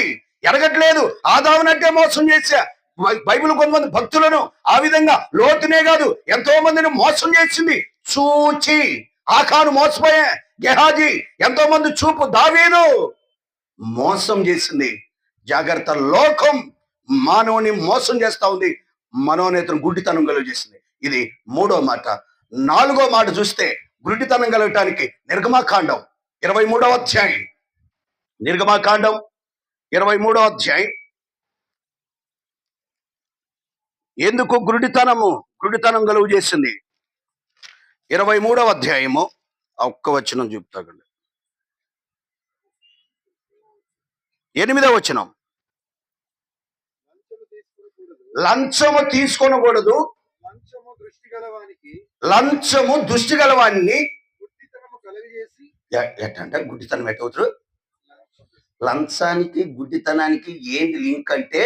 ఎరగట్లేదు. ఆదామునంటే మోసం చేశా. బైబిల్ కొంతమంది భక్తులను ఆ విధంగా, లోతునే కాదు ఎంతో మందిని మోసం చేసింది. చూచి ఆకాను మోసపోయా, గెహాజీ ఎంతో మంది చూపు, దావీదు మోసం చేసింది. జాగ్రత్త, లోకం మానవుని మోసం చేస్తా ఉంది, మనోనేతను గుడ్డితనం కలుగజేసింది. ఇది 3వ మాట. 4వ మాట చూస్తే గుడ్డితనం కలగటానికి నిర్గమాకాండం 23వ అధ్యాయం, నిర్గమాకాండం 23వ అధ్యాయం. ఎందుకు గుడ్డితనం కలుగు చేసింది? 23వ అధ్యాయము ఒక్క వచనం చూపుతాకండి. 8వ వచనం. లంచము తీసుకొనకూడదు, లంచము దృష్టి గలవాన్ని ఎట్టంటే గుడ్డితనం ఎట్టవుతారు. లంచానికి గుడ్డితనానికి ఏంటి లింక్ అంటే,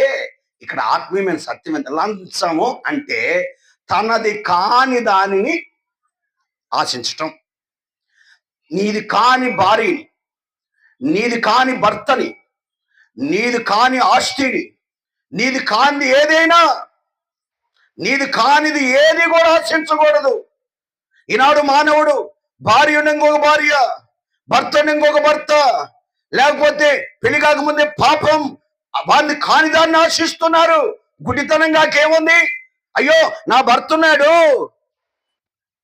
ఇక్కడ ఆత్మీయమైన సత్యం ఎంత. లంచము అంటే తనది కాని దానిని ఆశించటం. నీది కాని భార్యని, నీది కాని భర్తని, నీది కాని ఆస్తిని, నీది కానిది ఏదైనా, నీది కానిది ఏది కూడా ఆశించకూడదు. ఈనాడు మానవుడు భార్య ఇంకొక భార్య, భర్త ఇంకొక భర్త, లేకపోతే పెళ్లి కాకముందే పాపం వాడిని కాని దాన్ని ఆశిస్తున్నారు. గుడ్డితనంగాకేముంది? అయ్యో నా భర్త ఉన్నాడు,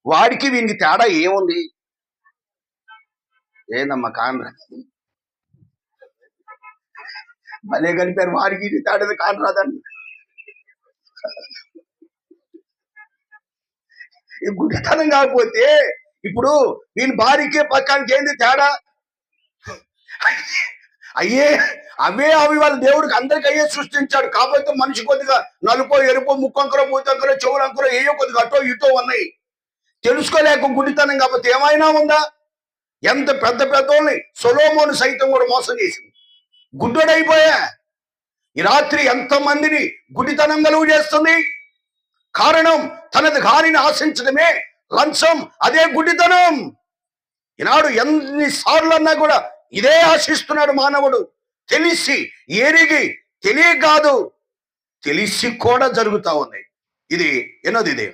వాడికి వీనికి తేడా ఏముంది? ఏందమ్మా కాన్రా భలే కలిపారు, వాడికి తేడా కానరాదండి. ఈ గుడ్డితనం కాకపోతే ఇప్పుడు వీని భార్యకే పక్కానికి ఏంది తేడా? అవే వాళ్ళ దేవుడికి అందరికి అయ్యే సృష్టించాడు. కాకపోతే మనిషి కొద్దిగా నలుపో ఎరుపో ముక్కంకరో మూతంకరో చెవులంకరో ఏయో కొద్దిగా అటో ఇటో ఉన్నాయి. తెలుసుకోలేక గుడ్డితనం కాకపోతే ఏమైనా ఉందా? ఎంత పెద్ద వాళ్ళని సొలొమోను సైతం కూడా మోసం చేసింది, గుడ్డోడైపోయా. ఈ రాత్రి ఎంతమందిని గుడ్డితనం కలుగు చేస్తుంది? కారణం తనది కానిని ఆశించడమే లంచం, అదే గుడ్డితనం. ఈనాడు ఎన్నిసార్లు అన్నా కూడా ఇదే ఆశిస్తున్నాడు మానవుడు. తెలిసి ఎరిగి, తెలియ కాదు తెలిసి కూడా జరుగుతా ఉంది. ఇది ఎన్నోది? ఇది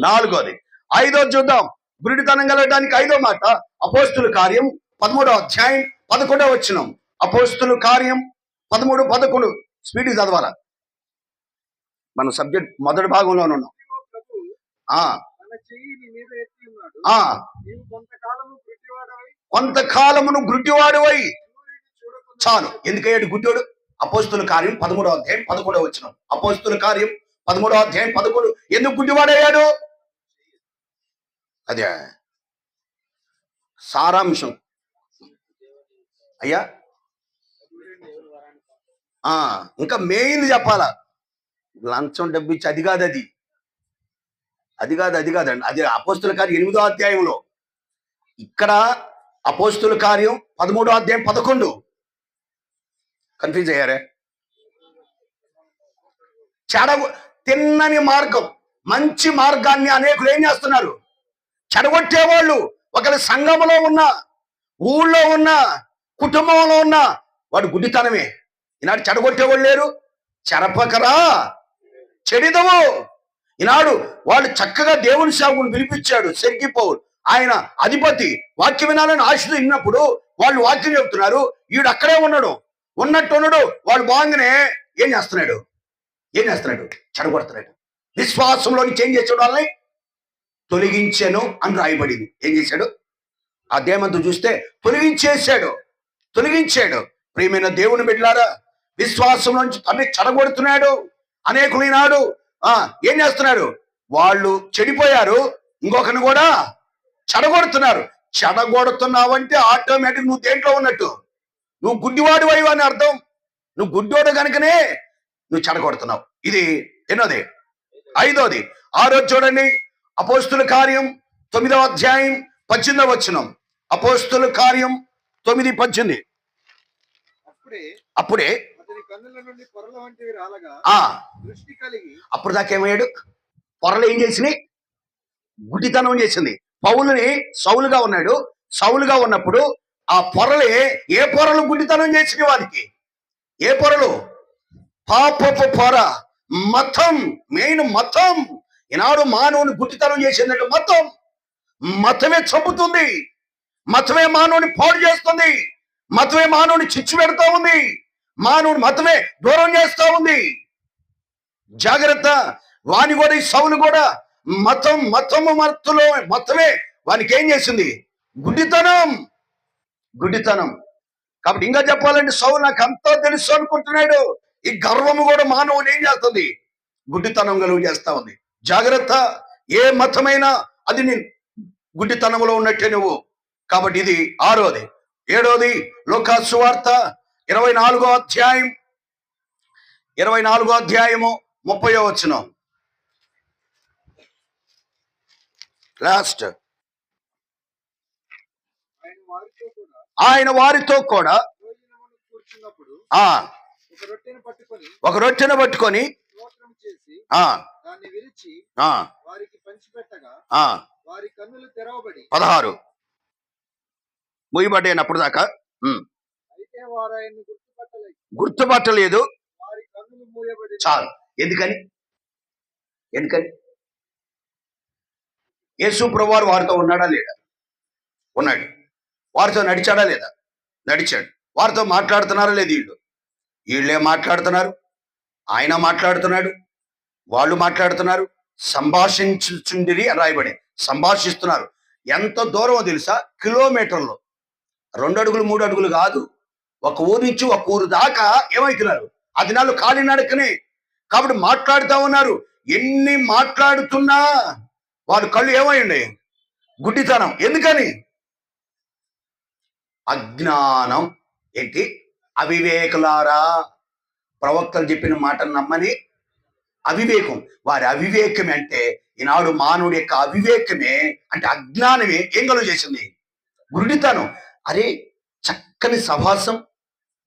4వది. 5వది చూద్దాం. గుడ్డితనం కలగడానికి 5వ మాట అపోస్తుల కార్యం 13వ అధ్యాయం 11వ వచనం. అపోస్తుల కార్యం 13:11. స్పీడ్ చదవాలా, మన సబ్జెక్ట్ మొదటి భాగంలోనే ఉన్నాం. కొంతకాలమును గుడ్డివాడువై. చాలు. ఎందుకయ్యాడు గుడ్డోడు? అపోస్తుల కార్యం 13వ అధ్యాయం 11వ వచనం. అపోస్తుల కార్యం 13వ అధ్యాయం 11. ఎందుకు గుడ్డివాడయ్యాడు? అదే సారాంశం అయ్యా. ఇంకా మెయిన్ చెప్పాలా, లంచం డబ్బు ఇచ్చి అది కాదండి. అది అపోస్తుల కార్యం 8వ అధ్యాయంలో. ఇక్కడ అపోస్తుల కార్యం 13వ అధ్యాయం 11. కన్ఫ్యూజ్ అయ్యారే? తిన్నని మార్గం, మంచి మార్గాన్ని అనేకులు ఏం చేస్తున్నారు? చెడగొట్టేవాళ్ళు. ఒకరి సంఘంలో ఉన్న, ఊళ్ళో ఉన్న, కుటుంబంలో ఉన్న వాడు గుడ్డితనమే. ఈనాడు చెడగొట్టేవాళ్ళు లేరు. చెరపకరా చెడిదవు. ఈనాడు వాళ్ళు చక్కగా దేవుని సేవకుని పిలిపించాడు సెర్గి పౌలు. ఆయన అధిపతి. వాక్యం వినాలని ఆశతో విన్నప్పుడు వాళ్ళు వాక్యం చెబుతున్నారు, వీడు అక్కడే ఉన్నాడు. ఉన్నట్టు వాళ్ళు బాగానే ఏం చేస్తున్నాడు? చెడగొడుతున్నాడు. విశ్వాసంలోని చేంజ్ చేసాడు, వాళ్ళని తొలగించాను అని రాయబడింది. ఏం చేశాడు? ఆ దేమంతో చూస్తే తొలగించాడు. ప్రియమైన దేవుని బిడ్డలారా, విశ్వాసంలోంచి తన్ని చెడగొడుతున్నాడు. అనేకులు ఈనాడు ఏం చేస్తున్నారు? వాళ్ళు చెడిపోయారు, ఇంకొకరిని కూడా చెడగొడుతున్నారు. చెడగొడుతున్నావంటే ఆటోమేటిక్ నువ్వు దేంట్లో ఉన్నట్టు, నువ్వు గుడ్డివాడు అయ్యి అని అర్థం. నువ్వు గుడ్డివాడు కనుకనే నువ్వు చెడగొడుతున్నావు. ఇది ఎన్నోది? 5వది. 6 చూడండి. అపోస్తుల కార్యం 9వ అధ్యాయం 18వ వచనం. అపోస్తుల కార్యం 9:18. అప్పుడే అప్పుడు దాకా ఏమయ్యాడు? పొరలు ఏం చేసినాయి? గుడ్డితనం చేసింది. పౌలుని సౌలుగా ఉన్నాడు. సౌలుగా ఉన్నప్పుడు ఆ పొరలే ఏ పొరలు గుడ్డితనం చేసిన వారికి? ఏ పొరలు? పాపపు పొర, మతం. మెయిన్ మతం. ఈనాడు మానవుని గుడ్డితనం చేసిందంటే మతమే చంపుతుంది. మతమే మానవుని పాడు చేస్తుంది. మతమే మానవుని చిచ్చు పెడతా ఉంది. మతమే దూరం చేస్తా ఉంది. జాగ్రత్త. వాని కూడా, ఈ సౌలు కూడా మతమే వానికి ఏం చేసింది? గుడ్డితనం. కాబట్టి ఇంకా చెప్పాలంటే సౌలు నాకు అంతా తెలుసు అనుకుంటున్నాడు. ఈ గర్వము కూడా మానవుని ఏం చేస్తుంది? గుడ్డితనం కలుగు చేస్తా ఉంది. జాగ్రత్త. ఏ మతమైనా అది నీ గుడ్డితనంలో ఉన్నట్టే నువ్వు. కాబట్టి ఇది 6వది. 7వది లూకా సువార్త 24వ అధ్యాయం 30వ వచనం. లాస్ట్. ఆయన వారితో కూడా ఒక రొట్టెను పట్టుకొని దాన్ని విరిచి వారికి పంచిపెట్టగా వారి కన్నులు తెరవబడి 16 ముయ్యబడ్డాయన్నప్పుడు దాకా అయితే వారు ఆయన్ని గుర్తుపట్టలేదు. వారి కన్నులు మూయబడి చాలు. ఎందుకని యేసు ప్రభువారు వారితో ఉన్నాడా లేదా? ఉన్నాడు. వారితో నడిచాడా లేదా? నడిచాడు. వారితో మాట్లాడుతున్నారా లేదు? వీళ్ళే మాట్లాడుతున్నారు, ఆయన మాట్లాడుతున్నాడు, వాళ్ళు మాట్లాడుతున్నారు. సంభాషించుచుండిరి అని రాయబడి. సంభాషిస్తున్నారు. ఎంత దూరమో తెలుసా? కిలోమీటర్లు. 2 అడుగులు 3 అడుగులు కాదు. ఒక ఊరు నుంచి ఒక ఊరు దాకా ఏమవుతున్నారు? ఆ దినాలు కాలినడకనే. కాబట్టి మాట్లాడుతూ ఉన్నారు. ఎన్ని మాట్లాడుతున్నా వాడు కళ్ళు ఏమైంది? గుడ్డితనం. ఎందుకని? అజ్ఞానం. ఏంటి? అవివేకులారా. ప్రవక్తలు చెప్పిన మాటను నమ్మని అవివేకం. వారి అవివేకం అంటే ఈనాడు మానవుడి యొక్క అవివేకమే అంటే అజ్ఞానమే ఏం కలుగు చేసింది? గుడ్డితనం. అరే, చక్కని సభాసం,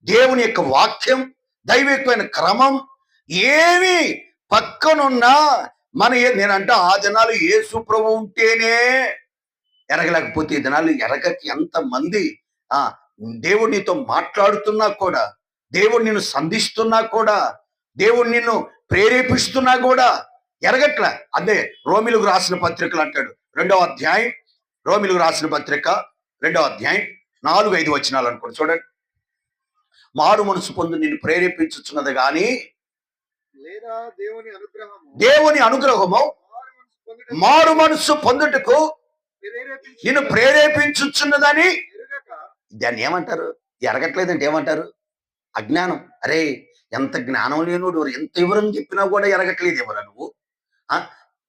దేవుని యొక్క వాక్యం, దైవికమైన క్రమం ఏమి పక్కనున్నా నేనంట ఆ దినాలు యేసు ప్రభు ఉంటేనే ఎరగలేకపోతే ఈ దినాలు ఎరగకి ఎంతమంది దేవుడు నీతో మాట్లాడుతున్నా కూడా, దేవుడు నిన్ను సంధిస్తున్నా కూడా, దేవుడు నిన్ను ప్రేరేపిస్తున్నా కూడా ఎరగట్ల. అదే రోమిలకు రాసిన పత్రికలు అంటాడు 2వ అధ్యాయం. రోమిలకు రాసిన పత్రిక 2వ అధ్యాయం 4-5 వచనాలు అనుకోండి. చూడండి. మారు మనసు పొందు నిన్ను ప్రేరేపించుచున్నది గాని దేవుని అనుగ్రహము మారు మనసు పొందుటకు నిన్ను ప్రేరేపించుచున్నదని. దాన్ని ఏమంటారు? ఎరగట్లేదంటే ఏమంటారు? అజ్ఞానం. అరే, ఎంత జ్ఞానం లేనోడు, ఎంత వివరం చెప్పినా కూడా ఎరగట్లేదు ఎవరా నువ్వు. ఆ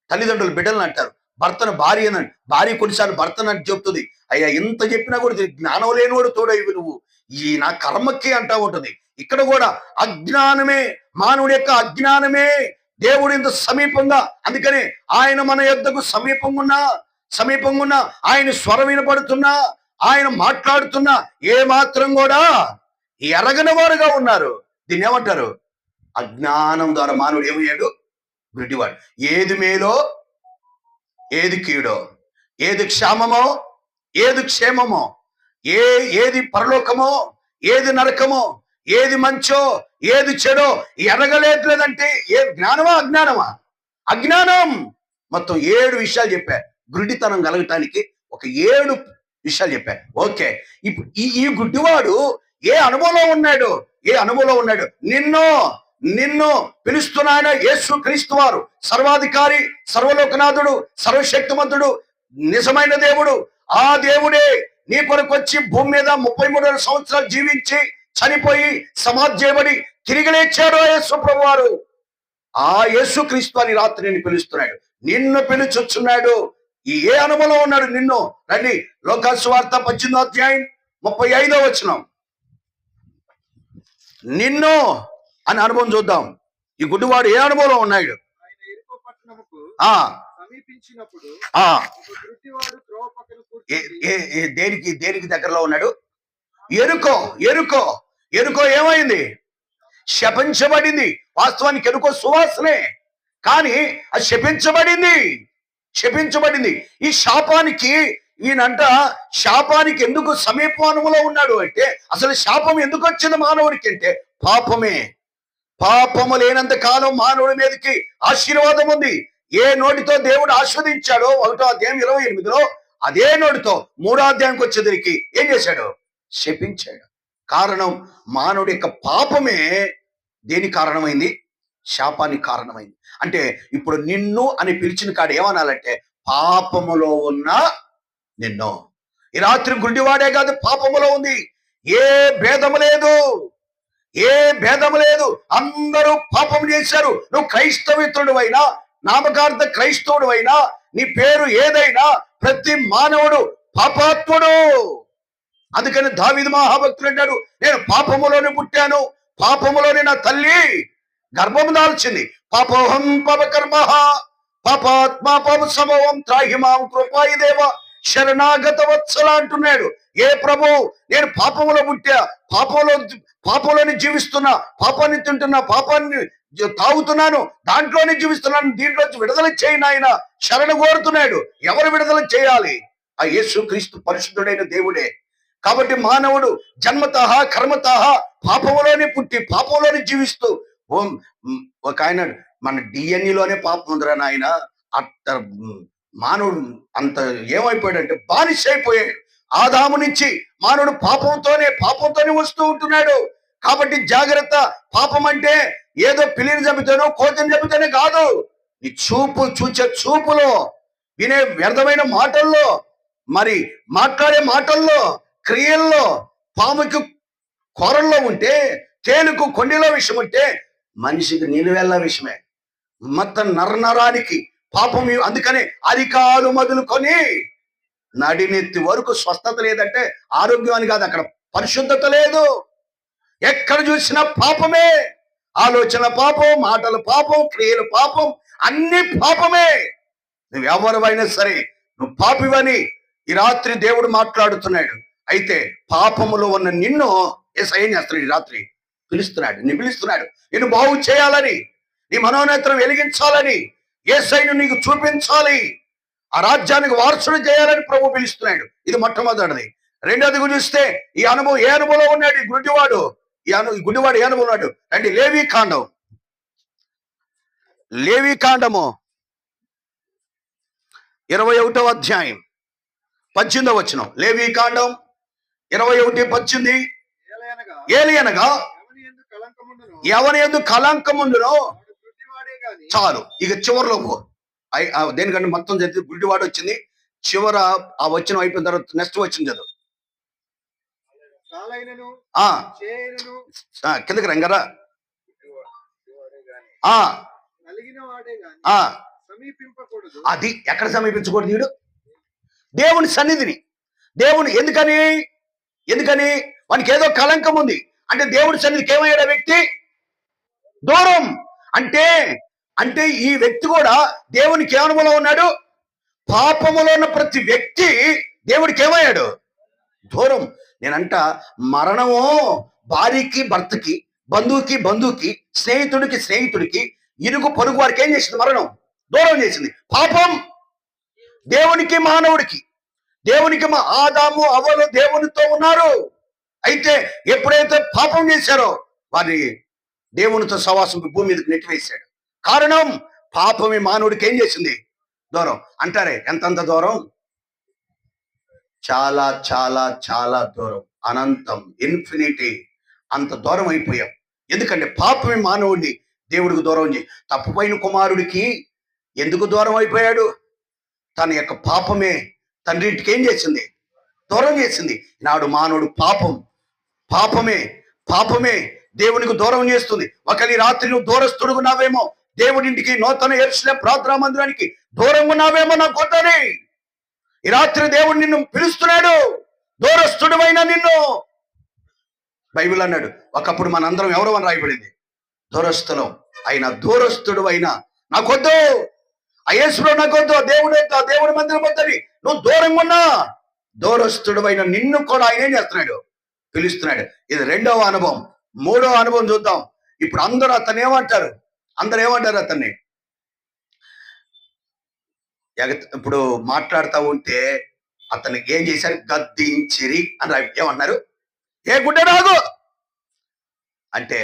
తల్లిదండ్రులు బిడ్డలను అంటారు, భర్తను భార్య అని, భార్య కొన్నిసార్లు భర్తను అని చెప్తుంది. అయ్యా, ఇంత చెప్పినా కూడా జ్ఞానం లేనివాడు తోడైవి నువ్వు, ఈ నా కర్మకి అంటా ఉంటుంది. ఇక్కడ కూడా అజ్ఞానమే, మానవుడి యొక్క అజ్ఞానమే దేవుడు ఇంత సమీపంగా. అందుకని ఆయన మన యొద్దకు సమీపంగా ఉన్నా, ఆయన స్వరం వినపడుతున్నా, ఆయన మాట్లాడుతున్నా ఏ మాత్రం కూడా ఎరగని వారుగా ఉన్నారు. దీన్ని ఏమంటారు? అజ్ఞానం ద్వారా మానవుడు ఏమయ్యాడు? గుడ్డివాడు. ఏది మేలో, ఏది కీడో, ఏది క్షేమమో, ఏది క్షేమమో, ఏది పరలోకమో, ఏది నరకమో, ఏది మంచో, ఏది చెడో ఎరగలేదంటే ఏ జ్ఞానమా అజ్ఞానమా? అజ్ఞానం. మొత్తం 7 విషయాలు చెప్పా. గుడ్డితనం కలగటానికి ఒక 7 విషయాలు చెప్పా. ఓకే, ఇప్పుడు ఈ గుడ్డివాడు ఏ అనుభవంలో ఉన్నాడు? నిన్ను పిలుస్తున్నాయన యేసు క్రీస్తు వారు, సర్వాధికారి, సర్వలోకనాథుడు, సర్వశక్తిమంతుడు, నిజమైన దేవుడు. ఆ దేవుడే నీ కొరకు వచ్చి భూమి మీద 33 సంవత్సరాలు జీవించి చనిపోయి సమాధి చేయబడి తిరిగి లేచాడు యేసు ప్రభు వారు. ఆ యేసు క్రీస్తు అని రాత్రి నిన్ను పిలుస్తున్నాడు, నిన్ను పిలుచుచున్నాడు. ఏ అనుభవంలో ఉన్నాడు? నిన్ను రండి, లోకాసు సువార్త 18వ అధ్యాయం 35వ వచనం. నిన్ను అని అనుభవం చూద్దాం. ఈ గుడ్డివాడు ఏ అనుభవంలో ఉన్నాడు? దేనికి దగ్గరలో ఉన్నాడు? ఎరుకో ఏమైంది? శపించబడింది. వాస్తవానికి ఎరుకో సువాసనే, కానీ అది శపించబడింది. ఈ శాపానికి శాపానికి ఎందుకు సమీపంలో ఉన్నాడు అంటే, అసలు శాపం ఎందుకు వచ్చింది మానవుడికి అంటే పాపము లేనంత కాలం మానవుడి మీదకి ఆశీర్వాదం ఉంది. ఏ నోటితో దేవుడు ఆస్వాదించాడో 1వ అధ్యాయం 28లో, అదే నోటితో 3వ అధ్యాయంకి వచ్చేసరికి ఏం చేశాడు? శపించాడు. కారణం మానవుడి యొక్క పాపమే దేని కారణమైంది? శాపానికి కారణమైంది. అంటే ఇప్పుడు నిన్ను అని పిలిచిన కాడు ఏమనాలంటే, పాపములో ఉన్న నిన్ను. ఈ రాత్రి గుడ్డివాడే కాదు, పాపములో ఉంది. ఏ భేదము లేదు, అందరూ పాపం చేశారు. నువ్వు క్రైస్తవితుడు అయినా, నామకార్థ క్రైస్తవుడు అయినా, నీ పేరు ఏదైనా, ప్రతి మానవుడు పాపాత్ముడు. అందుకని దావీదు మహాభక్తుడు అంటాడు, నేను పాపములోనే పుట్టాను, పాపములోనే నా తల్లి గర్భము దాల్చింది. పాపోహం పాపకర్మ పాపాత్మ పాప సమూహం త్రాహిమాం కృపాయి దేవ శరణాగత వత్సల అంటున్నాడు. ఏ ప్రభు, నేను పాపములో పుట్టా, పాపంలోని జీవిస్తున్నా, పాపాన్ని తింటున్నా, పాపాన్ని తాగుతున్నాను, దాంట్లోనే జీవిస్తున్నాను, దీంట్లోంచి విడుదల చేయి నాయన శరణ కోరుతున్నాడు. ఎవరు విడుదల చేయాలి? ఆ యేసు క్రీస్తు పరిశుద్ధుడైన దేవుడే. కాబట్టి మానవుడు జన్మతః కర్మతః పాపంలోనే పుట్టి పాపంలోనే జీవిస్తూ, ఒక ఆయన మన డిఎన్ఏలోనే పాపం ఉందిరా నాయన, అట్ట మానవుడు అంత ఏమైపోయాడంటే బానిస అయిపోయాడు. ఆదాము నుంచి మానవుడు పాపంతోనే వస్తూ ఉంటున్నాడు. కాబట్టి జాగ్రత్త. పాపం అంటే ఏదో పిల్లిని చంపితేనో కోతిని చంపితేనే కాదు. నీ చూచే చూపులో, వినే వ్యర్థమైన మాటల్లో, మరి మాట్లాడే మాటల్లో, క్రియల్లో, పాముకు కొరల్లో ఉంటే, తేలుకు కొండిలో విషయం ఉంటే, మనిషికి నిలువెల్ల విషయమే. మొత్తం నరనరానికి పాపం. అందుకనే అరికాలు మొదలుకొని నడినెత్తి వరకు స్వస్థత లేదంటే ఆరోగ్యం అని కాదు, అక్కడ పరిశుద్ధత లేదు. ఎక్కడ చూసినా పాపమే. ఆలోచన పాపం, మాటలు పాపం, క్రియలు పాపం, అన్ని పాపమే. నువ్వు ఎవరివైనా సరే నువ్వు పాపివని ఈ రాత్రి దేవుడు మాట్లాడుతున్నాడు. అయితే పాపములో ఉన్న నిన్ను యేసయ్య ఏం చేస్తున్నాడు? ఈ రాత్రి పిలుస్తున్నాడు. నిన్ను బాగు చేయాలని, నీ మనోనేత్రం వెలిగించాలని, యేసయ్యను నీకు చూపించాలి, ఆ రాజ్యానికి వారసుడు చేయాలని ప్రభు పిలుస్తున్నాడు. ఇది మొట్టమొదటిది. రెండోది చూస్తే ఈ అనుభవం ఏ అనుభవంలో ఉన్నాడు ఈ గుడ్డివాడు? ఈ గుడ్డివాడు ఏ అనుభవం ఉన్నాడు? అంటే లేవీకాండము 21వ అధ్యాయం 18వ వచనం. లేవీకాండం 21:18. ఏలయనగా ఎవని యందు కళంకముండునో, చాలు ఇక చివరిలో దేనికంటే మొత్తం చదివి గుడ్డివాడు వచ్చింది. చివర ఆ వచనం అయిపోయిన తర్వాత నెక్స్ట్ వచ్చింది చదువు. కాలైనను ఆ చేయనను కిందకి రంగరా. కలిగిన వాడే గాని సమీపింపకూడదు. అది ఎక్కడ సమీపించకూడదు? వీడు దేవుని సన్నిధిని. దేవుని ఎందుకని వానికి ఏదో కళంకం ఉంది అంటే దేవుడి సన్నిధికి ఏమయ్యాడు ఆ వ్యక్తి? దూరం. అంటే అంటే ఈ వ్యక్తి కూడా దేవునికి ఏ అనుభవంలో ఉన్నాడు? పాపములో ఉన్న ప్రతి వ్యక్తి దేవుడికి ఏమయ్యాడు? దూరం. నేనంట మరణము భార్యకి భర్తకి, బంధువుకి స్నేహితుడికి ఇరుగు పొరుగు వారికి ఏం చేసింది? మరణం దూరం చేసింది. పాపం దేవునికి మానవుడికి. ఆదాము అవ్వలు దేవునితో ఉన్నారు. అయితే ఎప్పుడైతే పాపం చేశారో వారి దేవునితో సవాసం భూమి మీదకి నెట్టివేశాడు. కారణం పాపమే మానవుడికి ఏం చేసింది? దూరం. అంటారే ఎంతంత దూరం? చాలా చాలా చాలా దూరం, అనంతం, ఇన్ఫినిటీ. అంత దూరం అయిపోయాం. ఎందుకంటే పాపమే మానవుడిని దేవుడికి దూరం చేసి, తప్పుపోయిన కుమారుడికి ఎందుకు దూరం అయిపోయాడు? తన యొక్క పాపమే తండ్రింటికి ఏం చేసింది? దూరం చేసింది. నాడు మానవుడు పాపమే దేవునికి దూరం చేస్తుంది. ఒకరి రాత్రి నువ్వు దూరస్తుడుగున్నావేమో, దేవుడింటికి, నూతన యెరూషలేము ప్రార్థనా మందిరానికి దూరంగా ఉన్నావేమో నాకు కొట్టని. ఈ రాత్రి దేవుడు నిన్ను పిలుస్తున్నాడు, దూరస్తుడువైన నిన్ను. బైబిల్ అన్నాడు ఒకప్పుడు మనందరం ఎవరో అని రాయబడింది, దూరస్తులం. అయినా దూరస్తుడు అయినా నాకొద్దు, ఆ యేసులో నాకొద్దు, దేవుడి మందిరం వద్దని నువ్వు దూరంగా ఉన్నా, దూరస్తుడు అయిన నిన్ను కూడా ఆయన ఏం చేస్తున్నాడు? పిలుస్తున్నాడు. ఇది రెండవ అనుభవం. మూడవ అనుభవం చూద్దాం. ఇప్పుడు అందరూ అతను ఏమంటారు? అతన్ని ఇప్పుడు మాట్లాడుతూ ఉంటే అతనికి ఏం చేశారు? గద్దించిరి అని ఏమన్నారు? ఏ గుడ్డ రాదు అంటే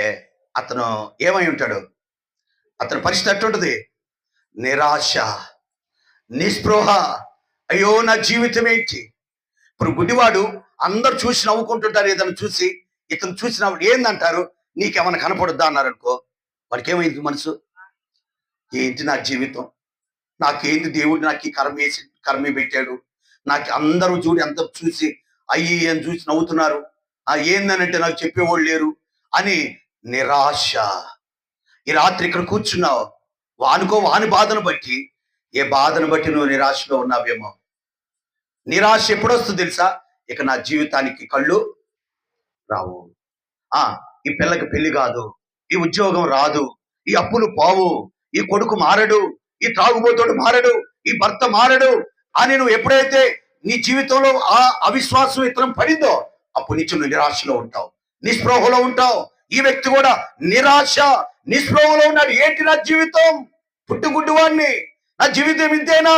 అతను ఏమై ఉంటాడు? అతని పరిస్థితి ఎట్టుంటది? నిరాశ, నిస్పృహ. అయ్యో నా జీవితం ఏంటి? ఇప్పుడు గుడ్డివాడు అందరు చూసి నవ్వుకుంటుంటారు. ఇతను చూసినప్పుడు ఏందంటారు? నీకేమైనా కనపడుద్దా అన్నారు అనుకో, వాడికి ఏమైంది మనసు? ఏంటి నా జీవితం? నాకేంది దేవుడు నాకు ఈ కర్మ పెట్టాడు? నాకు అందరూ చూసి అయ్యి అని చూసి నవ్వుతున్నారు. ఏందనంటే నాకు చెప్పేవాళ్ళు లేరు అని నిరాశ. ఈ రాత్రి ఇక్కడ కూర్చున్నావు, వాని బాధను బట్టి, ఏ బాధను బట్టి నువ్వు నిరాశలో ఉన్నావేమో. నిరాశ ఎప్పుడు వస్తుంది తెలుసా? ఇక నా జీవితానికి కళ్ళు రావు, ఈ పిల్లకి పెళ్లి కాదు, ఈ ఉద్యోగం రాదు, ఈ అప్పులు పోవు, ఈ కొడుకు మారడు, ఈ త్రాగుబోతోడు మారడు, ఈ భర్త మారడు అని నువ్వు ఎప్పుడైతే నీ జీవితంలో ఆ అవిశ్వాసం ఇతరం పడిందో అప్పుడు నుంచి నువ్వు నిరాశలో ఉంటావు, నిస్పృహలో ఉంటావు. ఈ వ్యక్తి కూడా నిరాశ, నిస్పృహలో ఉన్నాడు. ఏంటి నా జీవితం? పుట్టుగుడ్డివాడిని, నా జీవితం ఇంతేనా?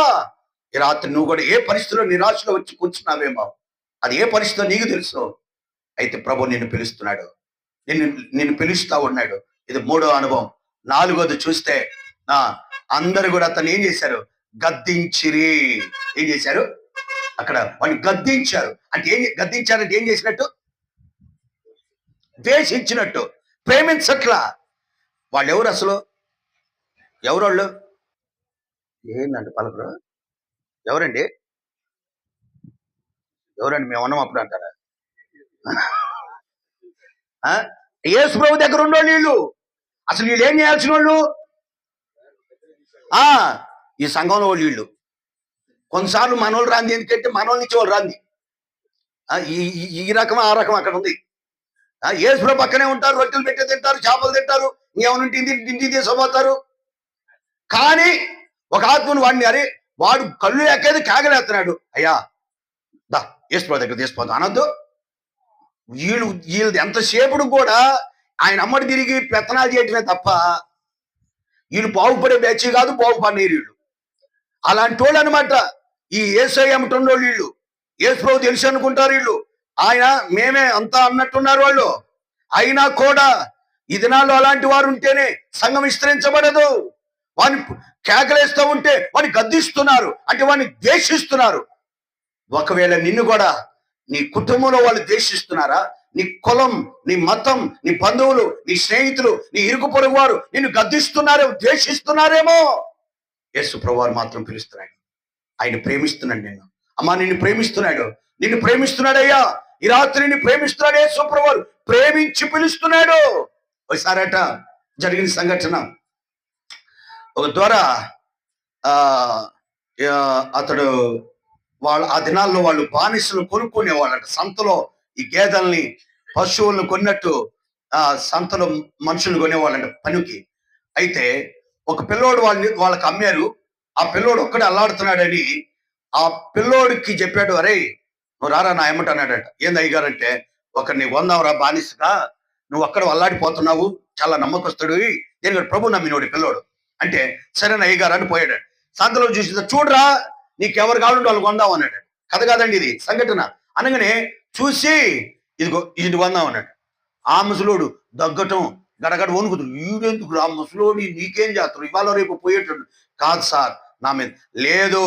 ఈ రాత్రి నువ్వు కూడా ఏ పరిస్థితిలో నిరాశలో వచ్చి కూర్చున్నావేమో, అది ఏ పరిస్థితిలో నీకు తెలుసు. అయితే ప్రభు నిన్ను పిలుస్తున్నాడు, నిన్ను పిలుస్తా ఉన్నాడు. ఇది మూడో అనుభవం. నాలుగోది చూస్తే అందరు కూడా అతను ఏం చేశారు? గద్దించిరి. ఏం చేశారు? అక్కడ వాడిని గద్దించారు. అంటే గద్దించారంటే ఏం చేసినట్టు? ద్వేషించినట్టు, ప్రేమించట్లా. వాళ్ళు ఎవరు అసలు? ఎవరోళ్ళు? ఏందండి పలకరు? ఎవరండి? మేము ఉన్నాం అప్పుడు అంటారా? యేసు ప్రభు దగ్గర ఉన్నోళ్ళు వీళ్ళు. అసలు వీళ్ళు ఏం చేయాల్సిన వాళ్ళు? ఈ సంఘంలో వాళ్ళు వీళ్ళు. కొన్నిసార్లు మనోళ్ళు రాంది, ఎందుకంటే మనోళ్ళ నుంచి వాళ్ళు రాంది. ఈ రకం ఆ రకం అక్కడ ఉంది. యేసు ప్రభు పక్కనే ఉంటారు, రొట్టెలు పెట్టే తింటారు, చేపలు తింటారు, ఇంకేమనుంటే ఇంటి తీసుకోపోతారు. కానీ ఒక ఆత్మను వాడిని వాడు కళ్ళు ఎక్కేది కాగలేస్తున్నాడు. అయ్యా దా యేసు ప్రభు దగ్గర తీసిపోతా అనొద్దు. వీళ్ళు ఎంతసేపుడు కూడా ఆయన అమ్మడి తిరిగి పెత్తనాలు చేయటమే తప్ప వీళ్ళు బాగుపడే బ్యాచ్ కాదు, బాగుపడినారు వీళ్ళు. అలాంటి వాళ్ళు అనమాట ఈ యేసయ్య అమ్మటోళ్ళు. వీళ్ళు యేసు ప్రభు తెలుసు అనుకుంటారు వీళ్ళు. ఆయన మేమే అంతా అన్నట్టున్నారు వాళ్ళు. అయినా కూడా ఈ దినాల్లో అలాంటి వారు ఉంటేనే సంఘం విస్తరించబడదు. వాడిని కేకలేస్తూ ఉంటే వాడిని గద్దిస్తున్నారు, అంటే వాడిని ద్వేషిస్తున్నారు. ఒకవేళ నిన్ను కూడా నీ కుటుంబంలో వాళ్ళు ద్వేషిస్తున్నారా? నీ కులం, నీ మతం, నీ బంధువులు, నీ స్నేహితులు, నీ ఇరుగు పొరుగు వారు నిన్ను గద్దిస్తున్నారేమో, ద్వేషిస్తున్నారేమో. యేసు ప్రభువారు మాత్రం పిలుస్తున్నాడు. ఆయన ప్రేమిస్తున్నాడు నిన్ను. అమ్మా నిన్ను ప్రేమిస్తున్నాడు, నిన్ను ప్రేమిస్తున్నాడయ్యా. ఈ రాత్రిని ప్రేమిస్తున్నాడు యేసు ప్రభువారు, ప్రేమించి పిలుస్తున్నాడు. ఒకసారట జరిగిన సంఘటన, ఒక ద్వారా అతడు ఆ దినాల్లో వాళ్ళు బానిసలు కొనుక్కునేవాళ్ళట. సంతలో ఈ గేదెల్ని పశువులను కొన్నట్టు సంతలో మనుషులు కొనేవాళ్ళంట పనికి. అయితే ఒక పిల్లోడు వాళ్ళకి అమ్మారు. ఆ పిల్లోడు ఒక్కడే అల్లాడుతున్నాడని ఆ పిల్లోడికి చెప్పాడు, అరే నువ్వు రారా నా ఏమంట అన్నాడట. ఏంది అయ్యగారంటే, ఒకరిని కొందావురా బానిసగా, నువ్వు అక్కడ అల్లాడిపోతున్నావు, చాలా నమ్మకస్తుడు, నేను ప్రభు నమ్మినోడి పిల్లోడు అంటే, సరే అయ్యగారు అని పోయాడు. సంతలో చూసి, చూడరా నీకెవరు కావాలంటే వాళ్ళు కొందాం అన్నాడు. కథ కాదండి ఇది, సంఘటన. అనగానే చూసి ఇదిగో ఇది కొందాం అన్నాడు. ఆ ముసలోడు దగ్గటం గడగడ వణుకుతుంది. ఈడెందుకు రా ముసలోడి, నీకేం చేస్తారు, ఇవాళ రేపు పోయేటట్టు. కాదు సార్ నా మీద, లేదు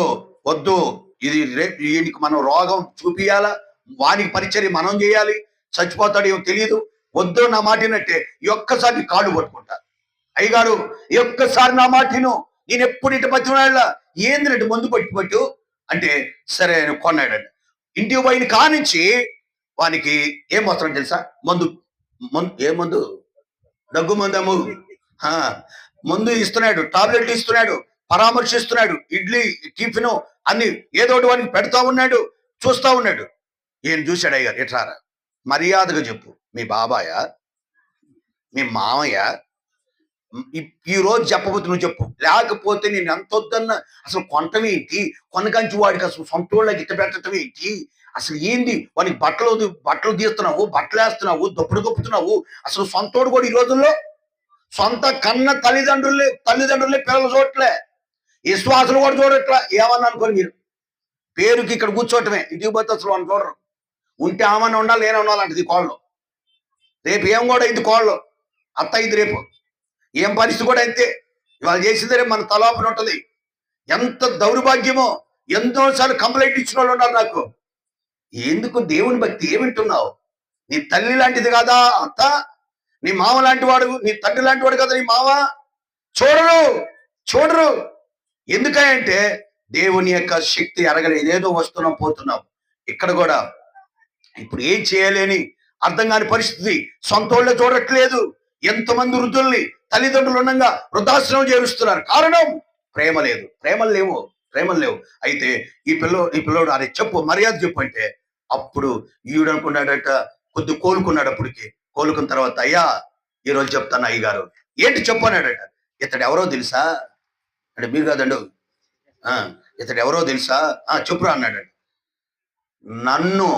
వద్దు, ఇది రేపు ఈయనకి మనం రోగం చూపియాలా, వానికి పరిచర్య మనం చేయాలి, చచ్చిపోతాడు ఏమో తెలియదు, వద్దు నా మాటినట్టే ఈ ఒక్కసారి కాళ్ళు పట్టుకుంటా. అయ్యగారు ఈ ఒక్కసారి నా మాటిను, నేను ఎప్పుడు ఇటు బతిమాళ్ళ, ఏందినట్టు మందు పట్టు అంటే సరే కొన్నాడండి. ఇంటికి పోయిన కానించి వానికి ఏం వస్తాడు తెలుసా, మందు. ఏ మందు? దగ్గు మందము. మందు ఇస్తున్నాడు, టాబ్లెట్లు ఇస్తున్నాడు, పరామర్శిస్తున్నాడు, ఇడ్లీ టిఫిన్ అన్ని ఏదో ఒకటి వానికి పెడతా ఉన్నాడు, చూస్తా ఉన్నాడు. ఏం చూశాడు అయ్యారు, ఎట్లారా మర్యాదగా చెప్పు, మీ బాబాయా మీ మామయ్య, ఈ రోజు చెప్పబోతు నువ్వు చెప్పు, లేకపోతే నేను ఎంత వద్దన్నా అసలు కొనటం ఏంటి, కొనకంచి వాడికి అసలు సొంత వాళ్ళకి ఇట్ట పెట్టడం ఏంటి, అసలు ఏంది వానికి బట్టలు తీస్తున్నావు, బట్టలు వేస్తున్నావు, దొప్పుడు దొప్పుతున్నావు, అసలు సొంతోడు కూడా ఈ రోజుల్లో సొంత కన్న తల్లిదండ్రులే పిల్లలు చూడట్లే, విశ్వాసులు కూడా చూడట్లా. ఏమన్నా అనుకోని మీరు పేరుకి ఇక్కడ కూర్చోవటమే, ఇంటికి పోతే అసలు వాళ్ళు చూడరు. ఉంటే ఆమన్నా ఉండాలి, నేనే ఉండాలంటది కోళ్ళు. రేపు ఏం కూడా ఇది కోళ్ళు అత్త ఇది, రేపు ఏం పరిస్థితి కూడా అంతే. ఇవాళ చేసిందే రేపు మన తలాపన ఉంటుంది. ఎంత దౌర్భాగ్యమో, ఎంతోసార్లు కంప్లైంట్ ఇచ్చిన వాళ్ళు ఉన్నారు నాకు. ఎందుకు దేవుని భక్తి ఏమింటున్నావు, నీ తల్లి లాంటిది కాదా అత్త, నీ మామ లాంటి వాడు, నీ తండ్రి లాంటి వాడు కదా నీ మామ. చూడరు ఎందుకంటే దేవుని యొక్క శక్తి అరగలేదు, ఏదో వస్తున్నాం పోతున్నాం. ఇక్కడ కూడా ఇప్పుడు ఏం చేయాలని అర్థం కాని పరిస్థితి, సొంత వాళ్ళే చూడట్లేదు. ఎంతమంది వృద్ధుల్ని తల్లిదండ్రులు ఉండగా వృద్ధాశ్రమం చేరుస్తున్నారు. కారణం ప్రేమలు లేవు. అయితే ఈ పిల్లోడు అరే చెప్పు, మర్యాద చెప్పు అంటే, అప్పుడు ఈవిడ అనుకున్నాడట, కొద్ది కోలుకున్నాడు. అప్పటికి కోలుకున్న తర్వాత, అయ్యా ఈరోజు చెప్తాను అయ్యగారు, ఏంటి చెప్పు అన్నాడట. ఇతడు ఎవరో తెలుసా అంటే, మీరు కాదండు, ఇతడు ఎవరో తెలుసా, చెప్పురా అన్నాడట. నన్ను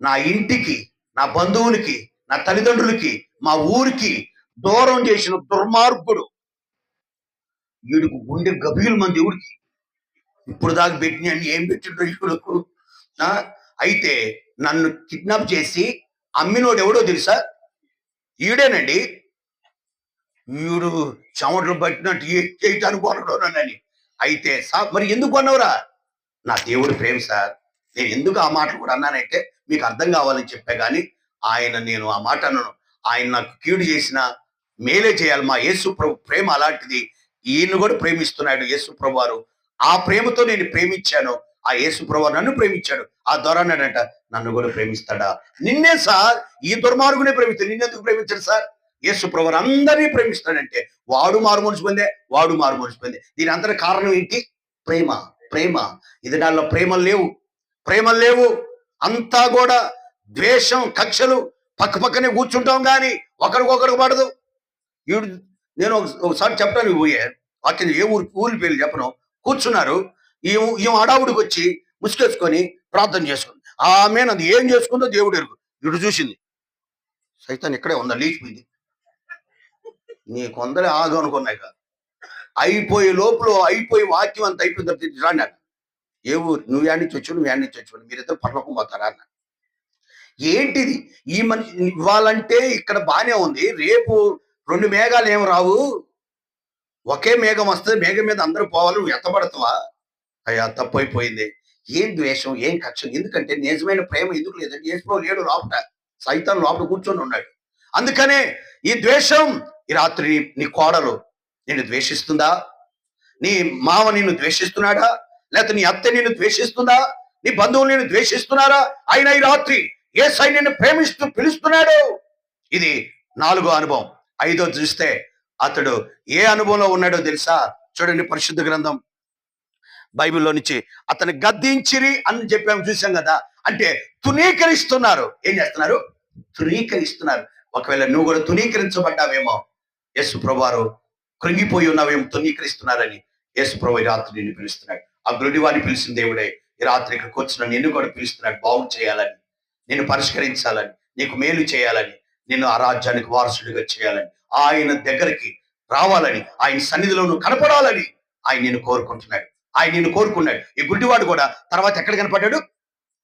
నా ఇంటికి, నా బంధువులకి, నా తల్లిదండ్రులకి, మా ఊరికి దూరం చేసిన దుర్మార్గుడు, వీడికి గుండె గభీలు మంది దేవుడికి ఇప్పుడు దాకా పెట్టిన అన్ని ఏం పెట్టిండ్రు ఈడుకు. అయితే నన్ను కిడ్నాప్ చేసి అమ్మినోడు ఎవడో తెలుసా, ఈడేనండి. వీడు చెమటలు పట్టినట్టు చేయటానికి కొనడోనని. అయితే సార్ మరి ఎందుకు కొన్నవరా, నా దేవుడు ప్రేమ సార్, నేను ఎందుకు ఆ మాటలు కూడా అన్నానంటే మీకు అర్థం కావాలని చెప్పే గాని నేను ఆ మాట అన్నాను. ఆయన నాకు కీడు చేసిన మేలే చేయాలి. మా యేసు ప్రభు ప్రేమ అలాంటిది, ఈయన్ని కూడా ప్రేమిస్తున్నాడు యేసు ప్రభు వారు. ఆ ప్రేమతో నేను ప్రేమించాను, ఆ యేసు ప్రభు నన్ను ప్రేమించాడు. ఆ ద్వారా అన్నాడంట, నన్ను కూడా ప్రేమిస్తాడా. నిన్నే సార్, ఈ దుర్మార్గునే ప్రేమిస్తాడు, నిన్నెందుకు ప్రేమించాడు సార్, యేసు ప్రభు అందరినీ ప్రేమిస్తాడంటే వాడు మారు మనసు పొందే. దీని అంతటి కారణం ఏంటి, ప్రేమ. ఇది నాలో ప్రేమలు లేవు. అంతా కూడా ద్వేషం, కక్షలు, పక్కనే కూర్చుంటాం కానీ ఒకరికొకరికి పడదు. నేను ఒకసారి చెప్పడానికి పోయే వాక్యం, ఏ ఊరి పేర్లు చెప్పను, కూర్చున్నారు. ఈ అడావుడికి వచ్చి ముసుకేసుకొని ప్రార్థన చేసుకుంది. ఆమె అది ఏం చేసుకుందో దేవుడు ఎరుగు. ఇటు చూసింది, సైతాన్ ఇక్కడే ఉందా, లేచిపోయింది. నీ కొందరే ఆగు అనుకున్నాయి కాదు, అయిపోయి వాక్యం అంత అయిపోయిన తర్వాత రాండి, ఏ ఊరు, నువ్వు యాడ్నించి వచ్చావు, మీరిద్దరు పర్లోకం పోతారా అన్న. ఏంటిది, ఈ మనిషి ఇవ్వాలంటే ఇక్కడ బానే ఉంది, రేపు 2 మేఘాలు ఏం రావు, ఒకే మేఘం వస్తుంది, మేఘం మీద అందరూ పోవాలి, నువ్వు ఎత్తబడతావా. అయ్యా తప్పు అయిపోయింది. ఏం ద్వేషం, ఏం కక్ష, ఎందుకంటే నిజమైన ప్రేమ ఎందుకు లేదంటే యేసు లేడు లోపట, సైతాన్ లోపల కూర్చొని ఉన్నాడు. అందుకనే ఈ ద్వేషం. ఈ రాత్రి నీ కోడలు నిన్ను ద్వేషిస్తుందా, నీ మావ నిన్ను ద్వేషిస్తున్నాడా, లేకపోతే నీ అత్త నిన్ను ద్వేషిస్తుందా, నీ బంధువులు నిన్ను ద్వేషిస్తున్నారా, అయినా ఈ రాత్రి యేసయ్య నిన్ను ప్రేమిస్తూ పిలుస్తున్నాడు. ఇది 4వ అనుభవం. 5వ చూస్తే అతడు ఏ అనుభవంలో ఉన్నాడో తెలుసా? చూడండి, పరిశుద్ధ గ్రంథం బైబిల్లో నుంచి అతను గద్దించిరి అని చెప్పాము, చూసాం కదా. అంటే తునీకరిస్తున్నారు. ఏం చేస్తున్నారు? తునీకరిస్తున్నారు. ఒకవేళ నువ్వు కూడా తునీకరించబడ్డావేమో, యేసు ప్రభువారు కృంగిపోయి ఉన్నావేమో, తునీకరిస్తున్నారని యేసు ప్రభు ఈ రాత్రి నిన్ను పిలుస్తున్నాడు. ఆ గురుడివాడిని పిలిచిన దేవుడే ఈ రాత్రి ఇక్కడికి వచ్చిన నిన్ను కూడా పిలుస్తున్నాడు. బాగు చేయాలని, నిన్ను పరిష్కరించాలని, నీకు మేలు చేయాలని, నిన్ను ఆ రాజ్యానికి వారసుడిగా చేయాలని, ఆయన దగ్గరికి రావాలని, ఆయన సన్నిధిలో నువ్వు కనపడాలని ఆయన నిన్ను కోరుకుంటున్నాడు. ఆయన నిన్ను కోరుకున్నాడు. ఈ గుడ్డివాడు కూడా తర్వాత ఎక్కడ కనపడ్డాడు?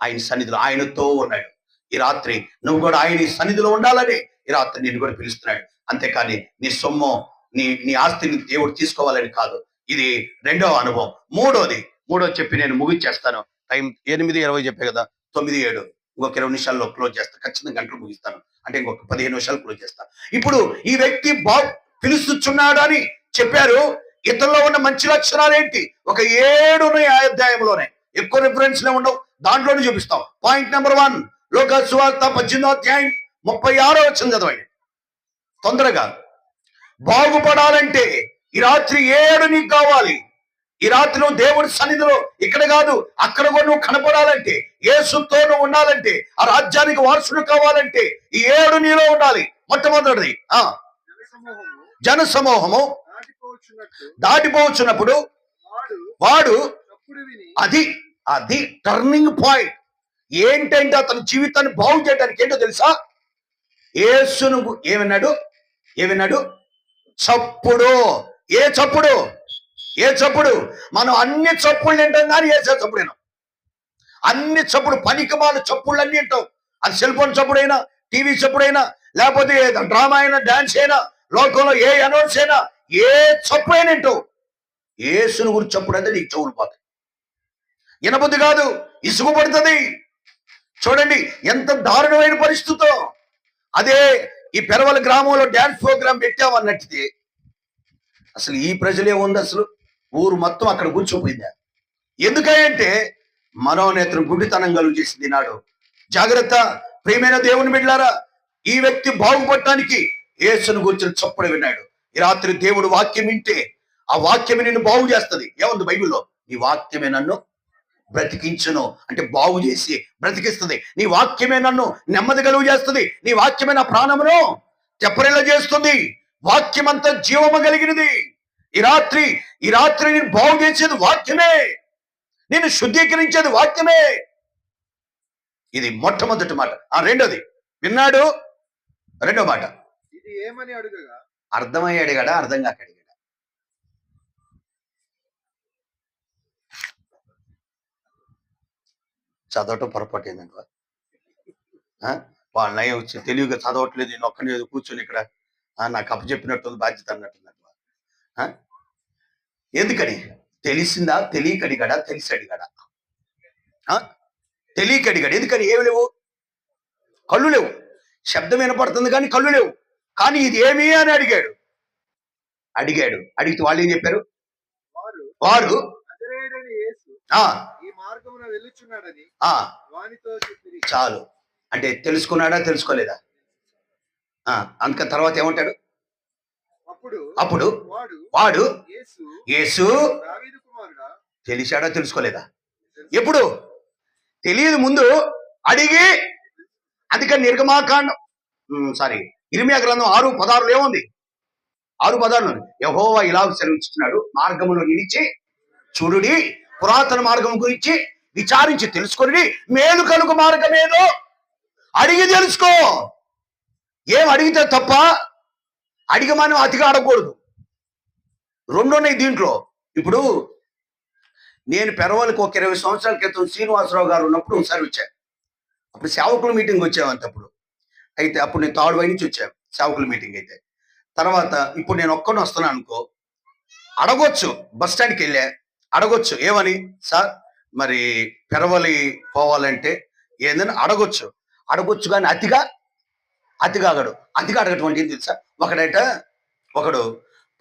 ఆయన సన్నిధిలో ఆయనతో ఉన్నాడు. ఈ రాత్రి నువ్వు కూడా ఆయన సన్నిధిలో ఉండాలని ఈ రాత్రి నిన్ను కూడా పిలుస్తున్నాడు. అంతేకాని నీ సొమ్ము, నీ ఆస్తిని దేవుడు తీసుకోవాలని కాదు. ఇది 2వ అనుభవం. మూడోది చెప్పి నేను ముగించేస్తాను. టైం 8:20 చెప్పే కదా, 9:07, ఇంకొక 20 నిమిషాల్లో క్లోజ్ చేస్తాను. ఖచ్చితంగా గంటలు ముగిస్తాను. అంటే ఇంకొక 15 నిమిషాలు క్లోజ్ చేస్తాను. ఇప్పుడు ఈ వ్యక్తి పిలుస్తున్నాడు అని చెప్పారు. ఇతరులో ఉన్న మంచి లక్షణాలు ఏంటి? ఒక 7 ఉన్నాయి ఆ అధ్యాయంలోనే, ఎక్కువ రిఫరెన్స్లే ఉండవు, దాంట్లోనే చూపిస్తాం. పాయింట్ నెంబర్ 1, లూకా సువార్త 18వ అధ్యాయం 36వ వచనం చదవండి తొందరగా. బాగుపడాలంటే ఈ రాత్రి 7 నీకు కావాలి. ఈ రాత్రి నువ్వు దేవుడి సన్నిధిలో ఇక్కడ కాదు అక్కడ కూడా నువ్వు కనపడాలంటే, యేసుతో నువ్వు ఉండాలంటే, ఆ రాజ్యానికి వారసుడు కావాలంటే ఈ 7 నీలో ఉండాలి. మొట్టమొదటిది జన సమూహము దాటిపోవచ్చున్నప్పుడు వాడు అది టర్నింగ్ పాయింట్. ఏంటంటే అతని జీవితాన్ని బాగు చేయడానికి ఏంటో తెలుసా? యేసును ఏమన్నాడు? చప్పుడు. ఏ చప్పుడు? మనం అన్ని చప్పుళ్ళు వింటాం కానీ ఏసే చప్పుడు వినం. అన్ని చప్పుడు, పనికిమాల చప్పుళ్ళు అన్ని వింటాం. అది సెల్ ఫోన్ చప్పుడైనా, టీవీ చప్పుడైనా, లేకపోతే డ్రామా అయినా, డాన్స్ అయినా, లోకంలో ఏ అనౌన్స్ అయినా, ఏ చప్పుడైనా వింటావు. యేసును గురించి చప్పుడు అంటే నీకు చెవులు పోతాయి, వినబుద్ధి కాదు, ఇసుగు పడుతుంది. చూడండి ఎంత దారుణమైన పరిస్థితితో. అదే ఈ పెరవల గ్రామంలో డ్యాన్స్ ప్రోగ్రాం పెట్టామన్నట్టుది, అసలు ఈ ప్రజలే ఉంది, అసలు ఊరు మొత్తం అక్కడ కూర్చోపోయిందా? ఎందుకంటే మనోనేత్రం గుడ్డితనం కలుగు చేసింది నాడు. జాగ్రత్త ప్రియమైన దేవుని బిడ్డలారా, ఈ వ్యక్తి బాగుపడటానికి యేసును గురించి చప్పుడు విన్నాడు. ఈ రాత్రి దేవుడు వాక్యం వింటే ఆ వాక్యమే నిన్ను బాగు చేస్తుంది. ఏముంది బైబిల్లో? నీ వాక్యమే నన్ను బ్రతికించును అంటే బాగు చేసి బ్రతికిస్తుంది. నీ వాక్యమే నన్ను నెమ్మది కలుగు చేస్తుంది. నీ వాక్యమే నా ప్రాణమును తెప్పరిల్ల చేస్తుంది. వాక్యం అంతా జీవము కలిగినది. ఈ రాత్రి నేను బాగు చేసేది వాక్యమే, నేను శుద్ధీకరించేది వాక్యమే. ఇది మొట్టమొదటి మాట. రెండోది విన్నాడు. రెండో మాట ఇది ఏమని అడుగగా అర్థమై అడిగాడా, అర్థం కాక అడిగాడా? చదవటం పొరపాటు ఏందండి వాళ్ళ నయం వచ్చి తెలివిగా చదవట్లేదు, నేను ఒక్కనే కూర్చొని ఇక్కడ నాకు అప్పచెప్పినట్టు బాధ్యత అన్నట్టున్నట్టు. ఎందుకని? తెలిసిందా? తెలియక అడిగాడా? తెలిసి అడిగాడా? తెలియక అడిగాడు. ఎందుకని? ఏమి లేవు, కళ్ళు లేవు, శబ్దం వినపడుతుంది కానీ కళ్ళు లేవు. కానీ ఇది ఏమి అని అడిగాడు. అడిగితే వాళ్ళు ఏం చెప్పారు? వారు చాలు అంటే తెలుసుకున్నాడా, తెలుసుకోలేదా? అందుక తర్వాత ఏమంటాడు? అప్పుడు వాడు యేసు తెలిసాడా, తెలుసుకోలేదా? ఎప్పుడు తెలియదు, ముందు అడిగి. అందుకని నిర్గమాకాండం ఇర్మియా గ్రంథం 6:16 ఏముంది? 6:16 యెహోవా ఇలా సెలవిస్తున్నాడు, మార్గములో నిలిచి చూడుడి, పురాతన మార్గం గురించి విచారించి తెలుసుకొని మేలు కలుగు మార్గం ఏదో అడిగి తెలుసుకో. ఏం అడిగితే తప్ప, అడిగమని అతిగా అడగకూడదు. రెండున్నాయి దీంట్లో. ఇప్పుడు నేను పెరవలకు ఒక 20 సంవత్సరాల క్రితం శ్రీనివాసరావు గారు ఉన్నప్పుడు ఒకసారి వచ్చాను. అప్పుడు సేవకుల మీటింగ్ వచ్చామంతప్పుడు. అయితే అప్పుడు నేను తాడువై నుంచి వచ్చాను సేవకుల మీటింగ్. అయితే తర్వాత ఇప్పుడు నేను ఒక్కడిని వస్తున్నాను అనుకో, అడగొచ్చు, బస్ స్టాండ్కి వెళ్ళా, అడగొచ్చు. ఏమని? సార్ మరి పెరవలి పోవాలంటే ఏందని అడగొచ్చు కానీ అతిగా అడగటం అంటే ఏం తెలుసా? ఒకడు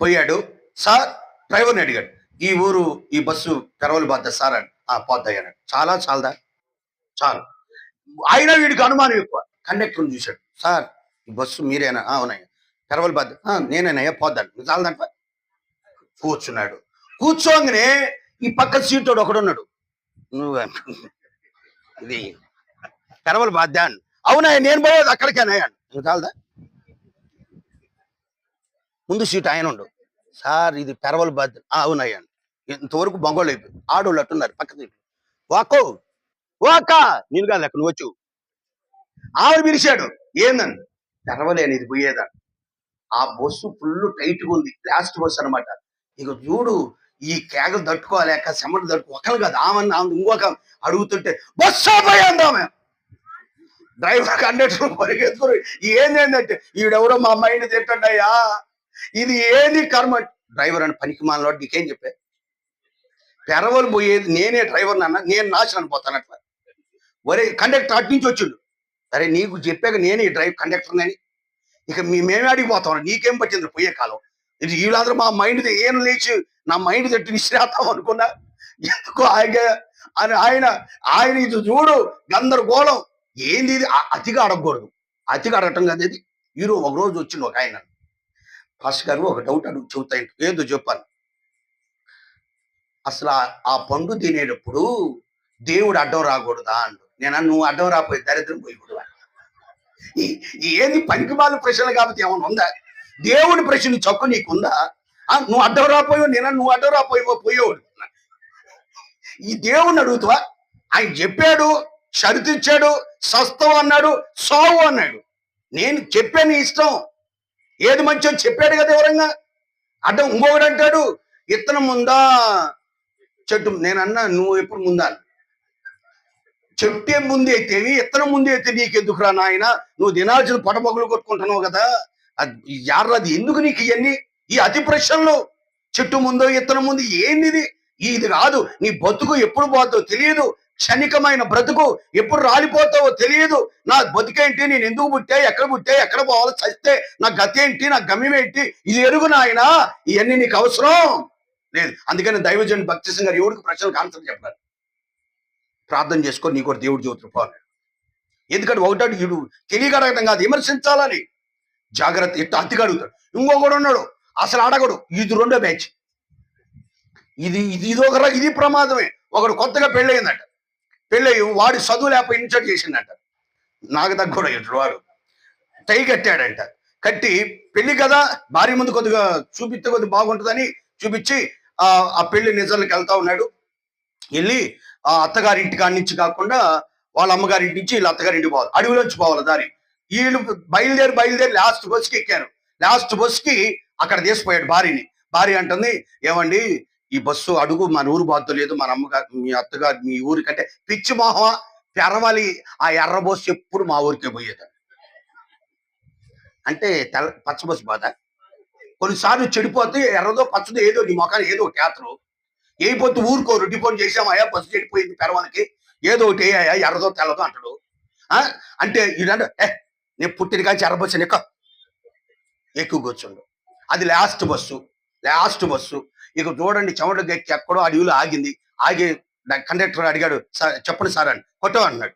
పోయాడు, సార్ డ్రైవర్ని అడిగాడు, ఈ బస్సు పెరవలి పోద్దా సార్ అని. పోద్దా అన్నాడు. చాలదా? చాలు. అయినా వీడికి అనుమానం ఎక్కువ. కండక్టర్ని చూశాడు. సార్ ఈ బస్సు మీరేనా? అవునయ్యా. పెరవల్ బాధ్యత నేనేనయ్యా, పోద్దాను చాలదంట. కూర్చున్నాడు. కూర్చోగానే ఈ పక్క సీటోడు ఒకడున్నాడు. నువ్వు ఇది పెరవల్ బాధ్యా అని. అవునయ్యా నేను పోయేది అక్కడికేనయ్యా. నువ్వు చాలదా? ముందు సీట్ ఆయన ఉండు. సార్ ఇది పెరవల్ బాధ్యత. అవునయ్యా. ఇంతవరకు బొంగోళ్ళు అయిపోయి ఆడోళ్ళు అట్టున్నారు పక్క సీట్లు. వాకో వాక నేను కాదు అక్కడ నువ్వు వచ్చు. ఆవిడ పిలిచాడు. ఏందని? పెరవలేని ఇది పోయేదా. ఆ బస్సు ఫుల్ టైట్గా ఉంది. లాస్ట్ బస్సు అనమాట. ఇక చూడు ఈ కేకలు తట్టుకోలేక సెమట తట్టుకో ఒకరు కాదు ఆమె ఇంకొక అడుగుతుంటే బస్సు పోయింది ఆమె. డ్రైవర్ కండక్టర్ పరిగెత్తుకుని ఏంటంటే ఈవిడెవరో మా అమ్మాయిని తిట్టండియ్యా, ఇది ఏది కర్మ. డ్రైవర్ అని పనికి మానవాడు నీకేం చెప్పే? పెరవలు పోయేది నేనే డ్రైవర్ నాన్న, నేను నాశనం పోతాను అట్లా. ఒరే కండక్టర్ అటు నుంచి వచ్చిండు. అరే నీకు చెప్పాక నేనే కండక్టర్ అని. ఇక మేమే అడిగిపోతాం, నీకేం పట్టింది పోయే కాలం. ఇది వీళ్ళందరూ మా మైండ్ ఏం లేచి నా మైండ్ తట్టి నిశ్చేస్తాం అనుకున్నా. ఎందుకు ఆయన ఆయన ఇది చూడు గందరగోళం. ఏంది ఇది? అతిగా అడగకూడదు. అతిగా అడగటం కదా ఇది. హీరో ఒక రోజు వచ్చిండు ఒక ఆయన. పాస్టర్ గారు ఒక డౌట్ అడుగు చెబుతాయి. ఏందో చెప్పాను. అసలు ఆ పండు తినేటప్పుడు దేవుడు అడ్డం రాకూడదా అండు. నువ్వు అడ్డం రాపోయి దరిద్రం పోయకూడదు. ఏది పనికిమాల ప్రశ్నలు కాబట్టి ఏమన్నా ఉందా? దేవుడి ప్రశ్న చక్కు నీకుందా? నువ్వు అడ్డం రాపోయో నువ్వు అడ్డం రాపోయో పోయేవాడు. ఈ దేవుణ్ణి అడుగుతావా? ఆయన చెప్పాడు, షరతు ఇచ్చాడు, సస్తం అన్నాడు, సావు అన్నాడు. నేను చెప్పాను ఇష్టం ఏది మంచో చెప్పాడు కదా వివరంగా. అడ్డం ఇంకొకటి అంటాడు ఇత్తనం ముందా చెట్టు. నేనన్నా నువ్వు ఎప్పుడు ముందా? చెట్టే ముందు అయితేవి ఇత్తనం ముందు అయితే నీకెందుకురా నాయన? నువ్వు దినాల్సిన పటపొగలు కొట్టుకుంటున్నావు కదా. అది యార్రది ఎందుకు నీకు ఇవన్నీ ఈ అతి ప్రశ్నలు? చెట్టు ముందో ఇత్తనం ముందు ఏంది ఇది కాదు. నీ బతుకు ఎప్పుడు పోతావో తెలియదు. క్షణికమైన బ్రతుకు ఎప్పుడు రాలిపోతావో తెలియదు. నా బతుకేంటి, నేను ఎందుకు పుట్టా, ఎక్కడ పోవాలో, చస్తే నా గతేంటి, నా గమ్యం ఏంటి, ఇది ఎరుగు నాయన. ఇవన్నీ నీకు అవసరం లేదు. అందుకని దైవజన్ భక్తి సింగ్ గారు ఎవరికి ప్రశ్నలకు ఆన్సర్ చెప్పారు. ప్రార్థన చేసుకో, నీ కూడా దేవుడు జీవితం పోవాలి. ఎందుకంటే ఒకటాడు వీడు తెలియక అడగటం కాదు, విమర్శించాలని. జాగ్రత్త. ఇట్లా అతిగా అడుగుతాడు. ఇంకొకడు ఉన్నాడు అసలు అడగడు. ఇది రెండో బ్యాచ్. ఇది ప్రమాదమే. ఒకడు కొత్తగా పెళ్ళయిందట. పెళ్ళయి వాడి చదువు లేకపోయి ఇన్సర్ట్ చేసిందట. నాకు తగ్గ వాడు టై కట్టాడంట. కట్టి పెళ్లి కదా భార్య ముందు కొద్దిగా చూపిస్తే కొద్దిగా బాగుంటుందని చూపించి ఆ పెళ్లి నిజానికి వెళ్తా ఉన్నాడు. వెళ్ళి ఆ అత్తగారింటి కాడి నుంచి కాకుండా వాళ్ళ అమ్మగారింటి నుంచి వీళ్ళ అత్తగారింటికి పోవాలి. అడవిలోంచి పోవాలి దారి. వీళ్ళు బయలుదేరి లాస్ట్ బస్కి ఎక్కారు. లాస్ట్ బస్కి అక్కడ తీసిపోయాడు భార్యని. భార్య అంటుంది, ఏమండి ఈ బస్సు అడుగు మన ఊరు బాధ్యత లేదు, మన అమ్మగారు మీ అత్తగారు మీ ఊరి కంటే పిచ్చి మొహం పెరవాలి. ఆ ఎర్ర బస్సు ఎప్పుడు మా ఊరికే పోయేది. అంటే పచ్చ బస్సు బాధ. కొన్నిసార్లు చెడిపోతే ఎర్రదో పచ్చదో ఏదో నీ మొఖాన్ని ఏదో ఒకటి యాత్రలు అయిపోతే ఊరుకోరు. డిపోన్ చేసామయ్యా బస్సు చెడిపోయింది పెరవానికి, ఏదో ఒకటి అయ్యా ఎర్రదో తెల్లదో అంటాడు. అంటే ఇదంటే నేను పుట్టిన కానీ ఎర్ర బస్సు ఎక్కువ కూర్చుండు. అది లాస్ట్ బస్సు. ఇక చూడండి చెమట గెక్కి ఎక్కడో అడవిలో ఆగింది. ఆగి కండక్టర్ అడిగాడు, చెప్పండి సార్ అని. కొట్టో అన్నాడు.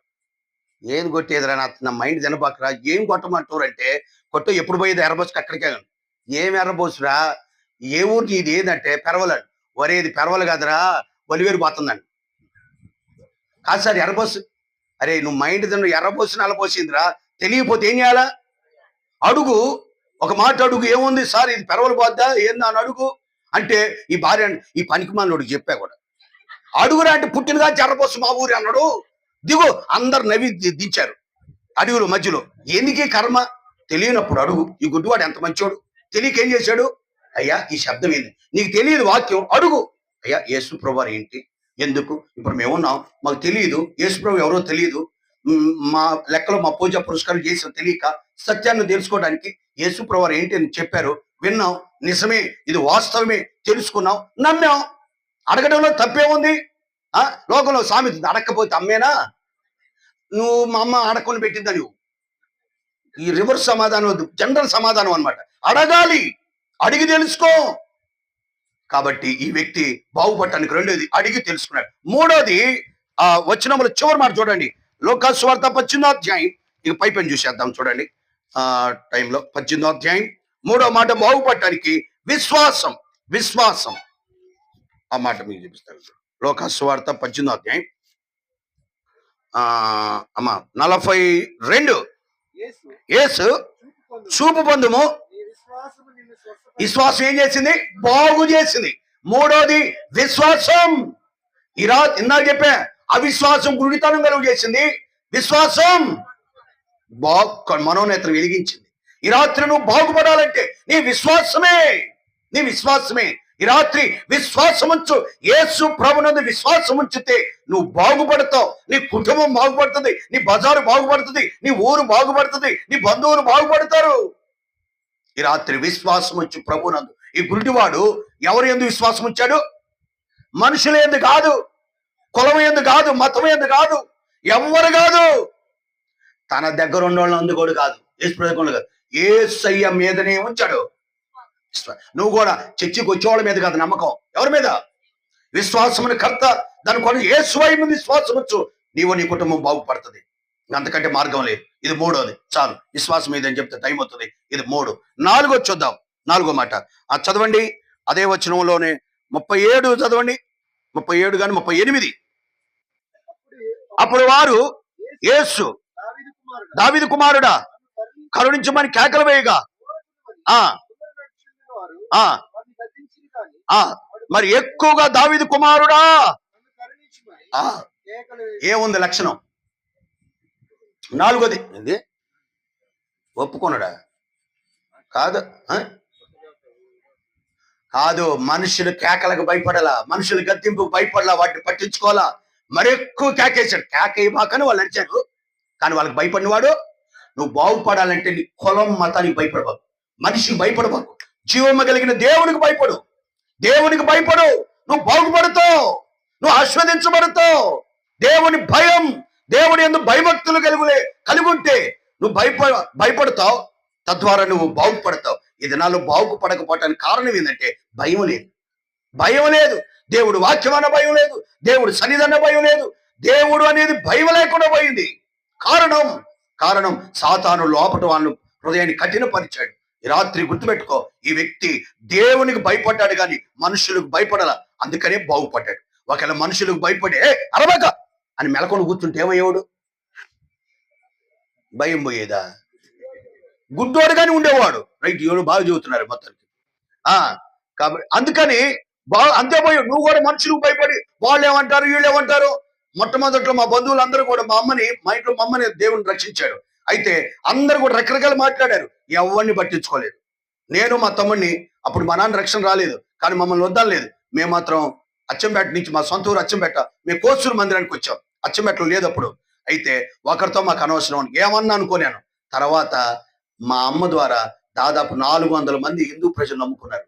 ఏది కొట్టేదిరా నా మైండ్ తినబాకరా, ఏం కొట్టమంటారు అంటే కొట్ట ఎప్పుడు పోయేది ఎర్ర బస్సుకి అక్కడికే. ఏం ఎర్ర బస్సురా, ఏ ఊరికి ఇది ఏదంటే పెరవలండి. వరేది పెరవలు కాదురా, వలివేరు పోతుందండి. కాదు సార్ ఎర్ర బస్సు. అరే నువ్వు మైండ్ తిన్న ఎర్ర బస్సు నల్లపోసిందిరా, తెలియకపోతే ఏం చేయాలా? అడుగు, ఒక మాట అడుగు. ఏముంది సార్ ఇది పెరవలు పోద్దా ఏందా అని అడుగు. అంటే ఈ భార్య ఈ పనికిమాలినోడికి చెప్పా కూడా. అడుగురా అంటే పుట్టినగా ఎర్రబస్సు మా ఊరి అన్నాడు. దిగు. అందరు నవ్వి దించారు అడవిలో మధ్యలో. ఎందుకే కర్మ? తెలియనప్పుడు అడుగు. ఈ గుడ్డివాడు ఎంత మంచోడు. తెలియకేం చేశాడు? అయ్యా ఈ శబ్దం ఏంది, నీకు తెలియదు వాక్యం అడుగు. అయ్యా యేసు ప్రభు ఏంటి, ఎందుకు ఇప్పుడు మేమున్నాం, మాకు తెలియదు. యేసు ప్రభు ఎవరో తెలియదు. మా లెక్కలో మా పూజా పురస్కారం చేసిన తెలియక సత్యాన్ని తెలుసుకోవడానికి యేసు ప్రభు ఏంటి అని చెప్పారు, విన్నాం, నిజమే, ఇది వాస్తవమే తెలుసుకున్నాం, నమ్మాం. అడగడంలో తప్పేముంది? లోకంలో సామెత అడగకపోతే అమ్మేనా? నువ్వు మా అమ్మ అడగకుండా పెట్టిందా? నువ్వు ఈ రివర్స్ సమాధానం వద్దు, జనరల్ సమాధానం అనమాట. అడగాలి, అడిగి తెలుసుకో. కాబట్టి ఈ వ్యక్తి బాగుపడటానికి రెండోది అడిగి తెలుసుకున్నాడు. మూడోది వచనముల చివరి మాట చూడండి, లూకా సువార్త 18వ అధ్యాయం, ఇక పైపైన చూసేద్దాం చూడండి. టైంలో 18వ అధ్యాయం 3వ మాట, బాగుపడటానికి విశ్వాసం. విశ్వాసం ఆ మాట మీకు చూపిస్తాను. లూకా సువార్త 18వ అధ్యాయం 42. యేసు చూపు పొందుము, విశ్వాసం ఏం చేసింది? బాగు చేసింది. మూడోది విశ్వాసం. ఇందాక చెప్పా, అవిశ్వాసం గుడితనం కలుగు చేసింది, విశ్వాసం మనోనేత్రం వెలిగించింది. ఈ రాత్రి నువ్వు బాగుపడాలంటే నీ విశ్వాసమే, నీ విశ్వాసమే. ఈ రాత్రి విశ్వాసం ఉంచు. యేసు ప్రభునందు విశ్వాసం ఉంచితే నువ్వు బాగుపడతావు. నీ కుటుంబం బాగుపడుతుంది, నీ బజారు బాగుపడుతుంది, నీ ఊరు బాగుపడుతుంది, నీ బంధువులు బాగుపడతారు. ఈ రాత్రి విశ్వాసం ఉంచు ప్రభునందు. ఈ గురుడివాడు ఎవరు ఎందు విశ్వాసం ఉంచాడు? మనుషుల ఎందు కాదు, కులం ఎందు కాదు, మతం ఎందు కాదు, ఎవరు కాదు, తన దగ్గర ఉన్న వాళ్ళ అందు కూడా కాదు, యేసయ్య మీదనే ఉంచాడు. నువ్వు కూడా చర్చికి వచ్చేవాళ్ళ మీద కాదు నమ్మకం, ఎవరి మీద? విశ్వాసముని కర్త, దాని కొన యేసువై మీద విశ్వాసం వచ్చు, నీవు నీ కుటుంబం బాగుపడుతుంది. అంతకంటే మార్గం లేదు. ఇది మూడోది. చాలు, విశ్వాసం మీద అని చెప్తే టైం అవుతుంది. ఇది 3. 4 చూద్దాం. 4వ మాట చదవండి. అదే వచనంలోనే 37 చదవండి. 37 కానీ 38. అప్పుడు వారు, యేసు దావీదు కుమారుడా కరుణించమని కేకలు వేయగా, మరి ఎక్కువగా దావీదు కుమారుడా. ఏముంది లక్షణం? 4వది ఇది ఒప్పుకున్నాడా? కాదు కాదు, మనుషులు కేకలకు భయపడాలా, మనుషులు గద్దింపుకు భయపడాలా, వాటిని పట్టించుకోవాలా. మరెక్కువ కేకేశాడు. కేకేయమాకని వాళ్ళు అరిచారు, కానీ వాళ్ళకి భయపడిన వాడు. నువ్వు బాగుపడాలంటే నీ కులం మతానికి భయపడబాకు, మనిషికి భయపడబాకు, జీవము కలిగిన దేవునికి భయపడు. దేవునికి భయపడు, నువ్వు బాగుపడతావు, నువ్వు ఆస్వాదించబడతావు. దేవుని భయం, దేవుని యందు భయభక్తులు కలిగుంటే నువ్వు భయపడతావు, తద్వారా నువ్వు బాగుపడతావు. ఈ దినాల్లో బాగుపడకపోవటానికి కారణం ఏంటంటే భయం లేదు. భయం లేదు. దేవుడు వాక్యం అన్న భయం లేదు, దేవుడు సన్నిధన్న భయం లేదు, దేవుడు అనేది భయం లేకుండా పోయింది. కారణం సాతాను లోపట వాళ్ళు హృదయాన్ని కఠినపరిచాడు. ఈ రాత్రి గుర్తుపెట్టుకో, ఈ వ్యక్తి దేవునికి భయపడ్డాడు కానీ మనుషులకు భయపడాల, అందుకనే బాగుపడ్డాడు. ఒకవేళ మనుషులకు భయపడి అరవక అని మెలకొని కూర్చుంటే ఏమయ్యేవాడు? భయం పోయేదా? గుడ్డోడు కానీ ఉండేవాడు. రైట్, ఎవరు బాగా చెబుతున్నారు మొత్తానికి. కాబట్టి అందుకని అంతే పోయి నువ్వు కూడా మనుషులకు భయపడి వాళ్ళు ఏమంటారు వీళ్ళు ఏమంటారు. మొట్టమొదట్లో మా బంధువులందరూ కూడా మా ఇంట్లో మా అమ్మని దేవుని రక్షించాడు. అయితే అందరూ కూడా రకరకాలు మాట్లాడారు, ఎవరిని పట్టించుకోలేదు. నేను మా తమ్ముడిని, అప్పుడు మా నాన్న రక్షణ రాలేదు కానీ మమ్మల్ని వద్దలేదు. మేము మాత్రం అచ్చంపేట నుంచి, మా సొంత ఊరు అచ్చంపేట, మేము కోసూరు మందిరానికి వచ్చాం. అచ్చంపేటలో లేదు అప్పుడు. అయితే ఒకరితో మాకు అనవసరం ఏమన్నా అనుకోనాను. తర్వాత మా అమ్మ ద్వారా దాదాపు 400 మంది హిందూ ప్రజలు నమ్ముకున్నారు.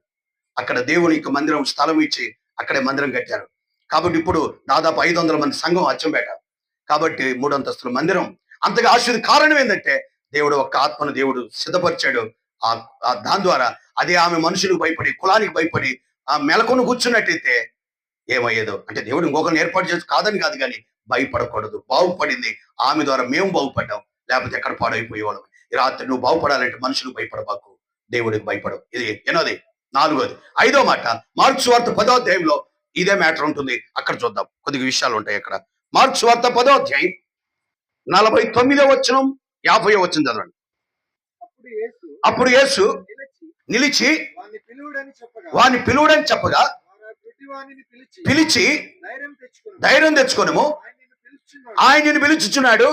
అక్కడ దేవునికి మందిరం స్థలం ఇచ్చి అక్కడే మందిరం కట్టారు. కాబట్టి ఇప్పుడు దాదాపు 500 మంది సంఘం అచ్చంపేట. కాబట్టి 3 అంతస్తుల మందిరం. అంతగా ఆశ్చర్య కారణం ఏంటంటే దేవుడు ఒక్క ఆత్మను దేవుడు సిద్ధపరిచాడు. దాని ద్వారా అదే ఆమె మనుషులకు భయపడి, కులానికి భయపడి మెలకొని కూర్చున్నట్టయితే ఏమయ్యేదో. అంటే దేవుడు ఇంకొకరిని ఏర్పాటు చేసి కాదని కాదు, కానీ భయపడకూడదు. బాగుపడింది ఆమె ద్వారా, మేము బాగుపడ్డాం, లేకపోతే ఎక్కడ పాడైపోయేవాళ్ళం. ఈ రాత్రి నువ్వు బాగుపడాలంటే మనుషులకు భయపడబాకు, దేవుడికి భయపడవు. ఇది 8వది. 4వది. 5వ మాట మార్కు సువార్త 10వ అధ్యాయంలో ఇదే మ్యాటర్ ఉంటుంది. అక్కడ చూద్దాం, కొద్దిగా విషయాలు ఉంటాయి అక్కడ. మార్కు సువార్త 10వ అధ్యాయం 49వ వచనం 50వ వచనం చదవండి. అప్పుడు యేసు నిలిచి వాని పిలువుడని చెప్పగా పిలిచి ధైర్యం తెచ్చుకొనుము, ఆయనను పిలుచుచున్నాడు,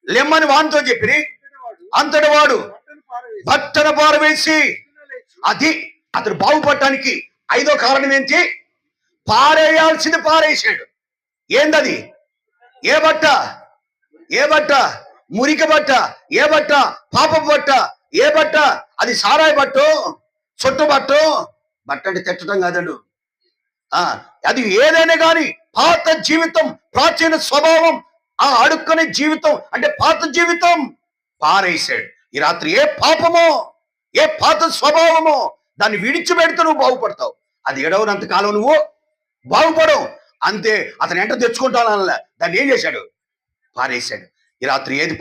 లెమ్మని వానితో చెప్పి అంతటి వాడు బట్టన పారవేసి. అది అతడు బాగుపడటానికి 5వ కారణం ఏంటి? పారేయాల్సింది పారేసాడు. ఏందది? ఏ బట్ట? ఏ బట్ట? మురికి బట్ట. ఏ బట్ట? పాపపు బట్ట. ఏ బట్ట? అది సారాయి బట్టు, చుట్టు బట్టు. బట్ట అంటే తిట్టడం కాదండు. అది ఏదైనా కానీ పాత జీవితం, ప్రాచీన స్వభావం, అడుక్కునే జీవితం అంటే పాత జీవితం పారేసాడు. ఈ రాత్రి ఏ పాపమో, ఏ పాత స్వభావమో దాన్ని విడిచిపెడితే నువ్వు బాగుపడతావు. అది ఎడవనంత కాలం నువ్వు బాగుపడవు. అంతే. అతను ఎంట తెచ్చుకుంటానలా దాన్ని ఏం చేశాడు? పారేశాడు. ఈ రాత్రి ఏది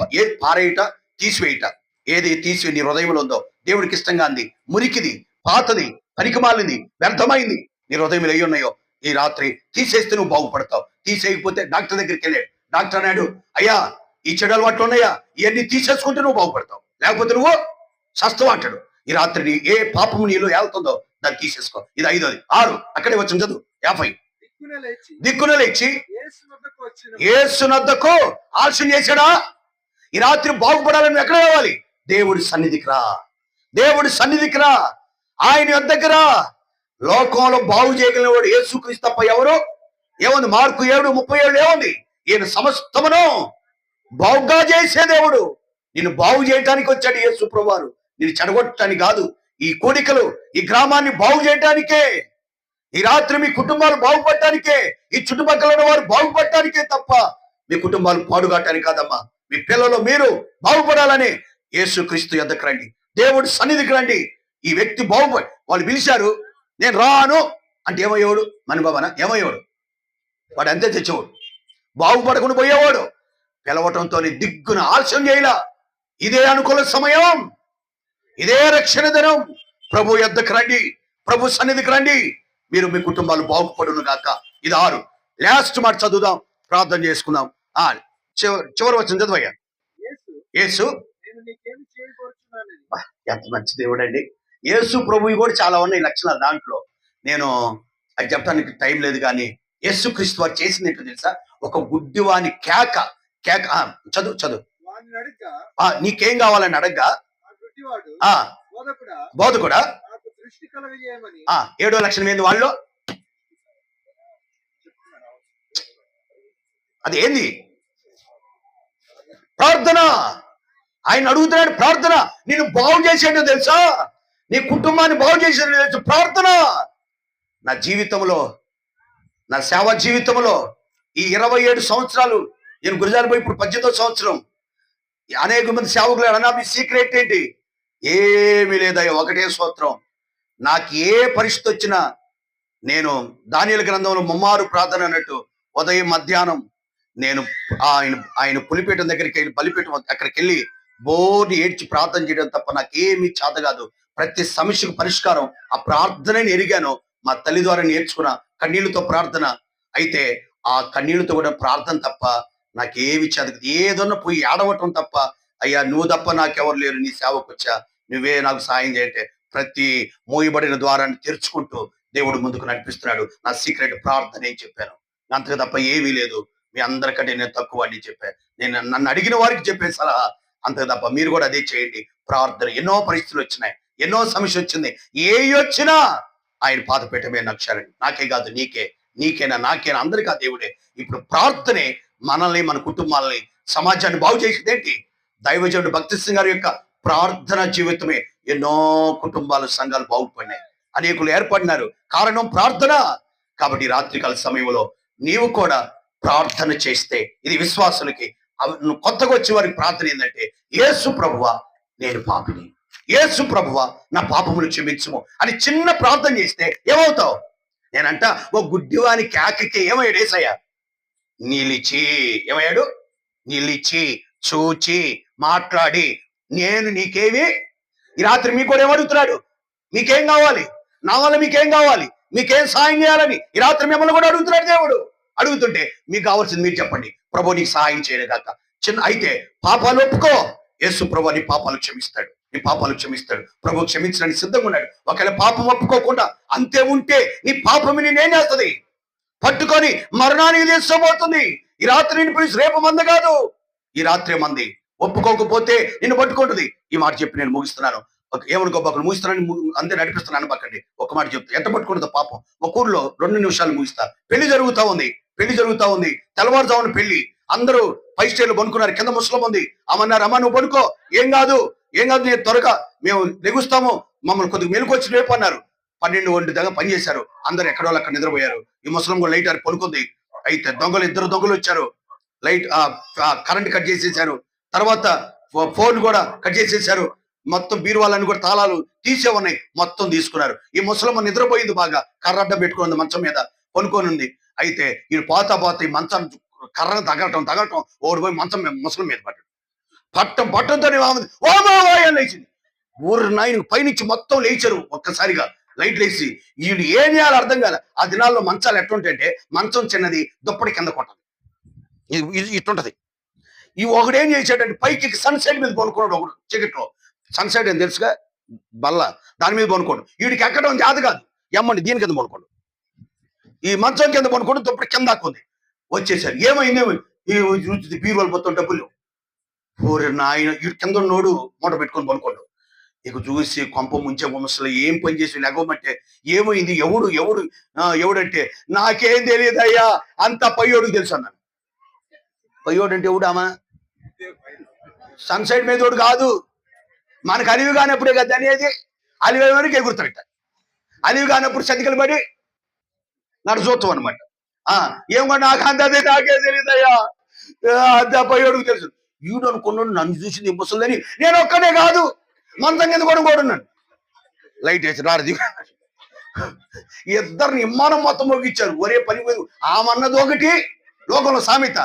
పారేయుట, తీసివేయుట, ఏది తీసివే నీ హృదయంలో ఉందో దేవుడికి ఇష్టంగా అంది, మురికిది, పాతది, పనికిమాలింది, వ్యర్థమైంది నీ హృదయంలో అయ్యి ఉన్నాయో ఈ రాత్రి తీసేస్తే నువ్వు బాగుపడతావు. తీసేయకపోతే డాక్టర్ దగ్గరికి వెళ్ళాడు. డాక్టర్ అన్నాడు, అయ్యా ఈ చెడు అలవాట్లు ఉన్నాయా, ఇవన్నీ తీసేసుకుంటే నువ్వు బాగుపడతావు, లేకపోతే నువ్వు సస్తవు అంటాడు. ఈ రాత్రి ఏ పాపము నీలో ఏళ్తుందో దాన్ని తీసేసుకో. ఇది 5ది. 6 అక్కడే వచ్చింది చదువు. 50. దిక్కున లేచి యేసునొద్దకు ఆలస్యం చేశాడా? ఈ రాత్రి బాగుపడాలని ఎక్కడ రావాలి? దేవుడి సన్నిధికి రా, దేవుడి సన్నిధికి రా, ఆయన యొద్దకు రా. లోకంలో బాగు చేయగలిగిన వాడు యేసుక్రీస్తు తప్ప ఎవరు? ఏముంది? మార్కు 7:37 ఏముంది? ఈయన సమస్తమును బాగుగా చేసే దేవుడు. నిన్ను బాగు చేయటానికి వచ్చాడు యేసు ప్రభువారు, నిన్ను చెడగొట్టడానికి కాదు. ఈ కోడికలు ఈ గ్రామాన్ని బాగు చేయటానికే, ఈ రాత్రి మీ కుటుంబాలు బాగుపడటానికే, ఈ చుట్టుపక్కల ఉన్న వారు బాగుపడటానికే తప్ప మీ కుటుంబాలు పాడుగాటానికి కాదమ్మా. మీ పిల్లలు మీరు బాగుపడాలని యేసుక్రీస్తు యొద్దకు రండి, దేవుడి సన్నిధికి రండి. ఈ వ్యక్తి వాళ్ళు పిలిచారు, నేను రాను అంటే ఏమయ్యేవాడు? మణిబాబానా ఏమయ్యేవాడు? వాడు అంతే తెచ్చేవాడు, బాగుపడకుండా పోయేవాడు. పిలవటంతో దిగ్గున ఆలస్యం చేయలా. ఇదే అనుకూల సమయం, ఇదే రక్షణ దినం. ప్రభు యొద్దకు రండి, ప్రభు సన్నిధికి రండి, మీరు మీ కుటుంబాలు బాగుపడును గాక. ఇది 6. లాస్ట్ మాట చదువుదాం, ప్రార్థన చేసుకుందాం. చివరి వచ్చిన చదువయ్యా. యేసు ఎంత మంచి దేవుడు అండి. యేసు ప్రభువు కూడా చాలా ఉన్నాయి లక్షణాలు. దాంట్లో నేను అది చెప్పడానికి టైం లేదు, కానీ యేసుక్రీస్తు వారు చేసింది ఏంటో తెలుసా? ఒక గుడ్డివాని కేక చదువు. నీకేం కావాలని అడగ్గా బోధకుడా 7వ లక్షణం ఏంది వాళ్ళు? అది ఏంది? ప్రార్థన. ఆయన అడుగుతున్నాడు ప్రార్థన. నిన్ను బాగు చేసేటో తెలుసా? నీ కుటుంబాన్ని బాగు చేసేటో తెలుసు ప్రార్థన. నా జీవితంలో, నా సేవా జీవితంలో ఈ 27 సంవత్సరాలు నేను గురజాల పోయి ఇప్పుడు 18వ సంవత్సరం. అనేక మంది సేవకులు అన్నా మీ సీక్రెట్ ఏంటి? ఏమీ లేదయ్యా, ఒకటే స్తోత్రం. నాకు ఏ పరిస్థితి వచ్చినా నేను దానియేలు గ్రంథంలో ముమ్మారు ప్రార్థన అన్నట్టు ఉదయం మధ్యాహ్నం నేను ఆయన పులిపీఠం దగ్గరికి వెళ్ళి, బలిపీఠం అక్కడికి వెళ్ళి బోర్ని ఏడ్చి ప్రార్థన చేయడం తప్ప నాకేమీ చేత కాదు. ప్రతి సమస్యకు పరిష్కారం ఆ ప్రార్థనని ఎరిగాను. మా తల్లి ద్వారా నేర్చుకున్న కన్నీళ్లతో ప్రార్థన. అయితే ఆ కన్నీళ్లతో కూడా ప్రార్థన తప్ప నాకేమి చదువు, ఏదన్నా పోయి ఏడవటం తప్ప, అయ్యా నువ్వు తప్ప నాకెవరు లేరు, నీ సేవకు వచ్చా, నువ్వే నాకు సాయం చేయంటే ప్రతి మోయబడిన ద్వారాన్ని తెరుచుకుంటూ దేవుడు ముందుకు నడిపిస్తున్నాడు. నా సీక్రెట్ ప్రార్థన ఏం చెప్పాను, అంతకు తప్ప ఏమీ లేదు. మీ అందరికంటే నేను తక్కువ అని చెప్పాను. నేను నన్ను అడిగిన వారికి చెప్పే సలహా అంతకు తప్ప మీరు కూడా అదే చేయండి. ప్రార్థన. ఎన్నో పరిస్థితులు వచ్చినాయి, ఎన్నో సమస్య వచ్చింది, ఏ వచ్చినా ఆయన పాదపీఠమే నక్షాలండి. నాకే కాదు, నీకేనా నాకేనా అందరికీ ఆ దేవుడే. ఇప్పుడు ప్రార్థనే మనల్ని, మన కుటుంబాలని, సమాజాన్ని బాగు చేసేది ఏంటి? దైవజనుడు భక్తి సింగ్ గారి యొక్క ప్రార్థన జీవితమే ఎన్నో కుటుంబాలు, సంఘాలు బాగుపడినాయి, అనేకులు ఏర్పడినారు. కారణం ప్రార్థన. కాబట్టి రాత్రికాల సమయంలో నీవు కూడా ప్రార్థన చేస్తే, ఇది విశ్వాసులకి, కొత్తగా వచ్చే వారికి ప్రార్థన ఏంటంటే, యేసు ప్రభువా నేను పాపిని, యేసు ప్రభువా నా పాపములు క్షమించుము అని చిన్న ప్రార్థన చేస్తే ఏమవుతావు? నేనంట ఓ గుడ్డివాని కేకకి ఏమయ్యాడు యేసయ్య? నిలిచి, ఏమయ్యాడు? నిలిచి చూచి మాట్లాడి, నేను నీకేమి, ఈ రాత్రి మీకు కూడా ఏమడుగుతున్నాడు? మీకేం కావాలి? నా వల్ల మీకేం కావాలి? మీకేం సాయం చేయాలని ఈ రాత్రి మిమ్మల్ని కూడా అడుగుతున్నాడు దేవుడు. అడుగుతుంటే మీకు కావాల్సింది మీరు చెప్పండి. ప్రభు నీకు సహాయం చేయలేదాక అయితే పాపాలు ఒప్పుకో, యేసు ప్రభు నీ పాపాలు క్షమిస్తాడు, నీ పాపాలు క్షమిస్తాడు. ప్రభు క్షమించడానికి సిద్ధంగా ఉన్నాడు. ఒకవేళ పాపం ఒప్పుకోకుండా అంతే ఉంటే నీ పాపం నేనేం చేస్తుంది? పట్టుకొని మరణానికి తీసుకోబోతుంది. ఈ రాత్రి నిన్ను పిలిచి రేపు మంది కాదు, ఈ రాత్రి మంది. ఒప్పుకోకపోతే నిన్ను పట్టుకుంటుంది. ఈ మాట చెప్పి నేను ముగిస్తున్నాను. ఏమనుకోబాకు, ముగిస్తున్నాను అంతే నడిపిస్తున్నాను పక్కండి. ఒక మాట చెప్తా, ఎట్ట పట్టుకుంటుందో పాపం. ఒక ఊర్లో 2 నిమిషాలు ముగిస్తా. పెళ్లి జరుగుతా ఉంది. తెల్లవారుజామున పెళ్లి. అందరూ 5 స్టేర్లు పనుకున్నారు. కింద ముసలం ఉంది. అమ్మన్నారు, అమ్మ నువ్వు పనుకో, ఏం కాదు నేను త్వరగా మేము లెగుస్తాము, మమ్మల్ని కొద్దిగా మెలుకొచ్చి రేపు అన్నారు. 12-1 దాకా పని చేశారు. అందరు ఎక్కడో అక్కడ నిద్రపోయారు. ఈ ముసలం కూడా లైట్ ఆరి పనుకుంది. అయితే 2 దొంగలు వచ్చారు. లైట్ కరెంట్ కట్ చేసేసారు. తర్వాత ఫోన్ కూడా కట్ చేసేసారు. మొత్తం బీరువాళ్ళని కూడా తాళాలు తీసే ఉన్నాయి, మొత్తం తీసుకున్నారు. ఈ ముసలమ్మ నిద్రపోయింది, బాగా కర్రడ్డ పెట్టుకుంది, మంచం మీద పనుకొని ఉంది. అయితే ఈ పోతా ఈ మంచాన్ని కర్రను తగలటం ఓడిపోయి మంచం ముసలి మీద పడ్డాడు. పట్టంతో ఓ లేచింది. ఊరు నాయన పైనుంచి మొత్తం లేచారు ఒక్కసారిగా లైట్ లేచి. వీడు ఏం చేయాలో అర్థం కాదు. ఆ దినాల్లో మంచాలు ఎట్లుంటాయంటే మంచం చిన్నది, దుప్పటి కింద కొట్టదు, ఇట్లుంటది. ఈ ఒకడేం చేశాడంటే పైకి సన్సైడ్ మీద పనుకున్నాడు. ఒకడు చీకట్లో సన్సైడ్ అని తెలుసుగా, బల్ల దాని మీద పనుకోడు. వీడికి ఎక్కడం జాత కాదు, ఎమ్మండి దీని కింద పనుకోడు. ఈ మంచం కింద పనుకోడు, దుప్పటి కింద దాక్కుంది. వచ్చేసారు. ఏమైంది బీరువాలు మొత్తం డబ్బులు. ఊరి నాయన వీడు కింద ఉన్నోడు మూట పెట్టుకొని పనుకోడు. ఇక చూసి కొంప ముంచే ముసలు ఏం పని చేసి లేకపోతే ఏమైంది, ఎవడంటే నాకేం తెలియదయ్యా, అంత పయ్యోడికి తెలుసు అన్నాను. పయ్యోడు అంటే ఎవడామా? సన్సైడ్ మీదోడు కాదు. మనకు అలివి కానప్పుడే కదా అనేది. అలివి వరకు ఎగురుతాడట. అలివి కానప్పుడు సతికలు పడి నడుచూస్తాం అనమాట. ఏమో నాకే తెలియదయ్యా, అంత పయ్యోడికి తెలుసు. వీడు అనుకున్నాడు నన్ను చూసింది ముసలని. నేను ఒక్కనే కాదు, మంచం కింద కూడా ఉన్నాను. లైట్ వేసి రాడది. ఇద్దరిని ఇమ్మానం మొత్తం మోగిచ్చారు. ఒరే పని పోయి ఆమన్నది ఒకటి. లోకంలో సామెత,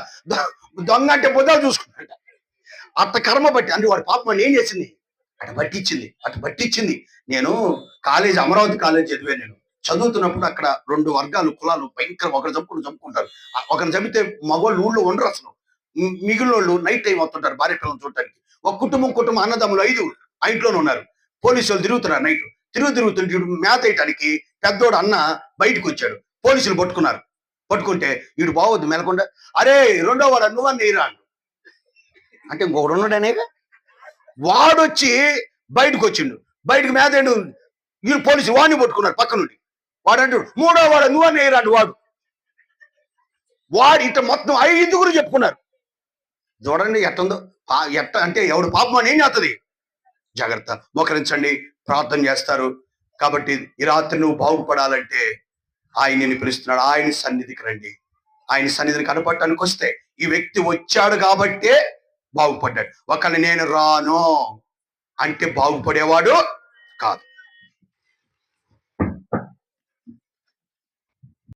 దొంగ అంటే బుద్ధాలు చూసుకున్నాడు. అట్ట కర్మ బట్టి అంటే వాడి పాపం అని ఏం చేసింది, అటు పట్టించింది. నేను అమరావతి కాలేజ్ చదివాను. నేను చదువుతున్నప్పుడు అక్కడ 2 వర్గాలు కులాలు భయంకరం, ఒకరు చంపుకుంటారు. ఒకరిని చంపితే మగవాళ్ళు ఊళ్ళో ఉండరు అసలు. మిగిలిన వాళ్ళు నైట్ టైం వస్తుంటారు భార్య పిల్లలు చూడటానికి. ఒక కుటుంబం అన్నదమ్ములు 5 ఆ ఇంట్లోనే ఉన్నారు. పోలీసు వాళ్ళు తిరుగుతున్నారు. నైట్ తిరుగుతుంటే మేత వేయటానికి పెద్దోడు అన్న బయటకు వచ్చాడు. పోలీసులు పట్టుకుంటే వీడు బావద్దు మెలకుండా, అరే రెండో వాడు నువ్వన్న నీరా అంటే ఇంకొకడు ఉన్నాడనేగా. వాడొచ్చి బయటకు వచ్చిండు. బయటకు మేతేండు. వీళ్ళు పోలీసులు వాడిని పట్టుకున్నారు పక్క నుండి. వాడు అంటాడు మూడో వాడు నువ్వన్న నీరాడు. వాడు ఇట్ట మొత్తం 5 చెప్పుకున్నారు. చూడండి ఎట్టుందో. అంటే ఎవడు పాపం అని ఏం చేస్తుంది. జాగ్రత్త, మోకరించండి, ప్రార్థన చేస్తారు. కాబట్టి ఈ రాత్రి నువ్వు బాగుపడాలంటే ఆయన్ని పిలుస్తున్నాడు. ఆయన సన్నిధికి రండి. ఆయన సన్నిధిని కనపడటానికి వస్తే ఈ వ్యక్తి వచ్చాడు కాబట్టే బాగుపడ్డాడు. ఒకళ్ళు నేను రాను అంటే బాగుపడేవాడు కాదు.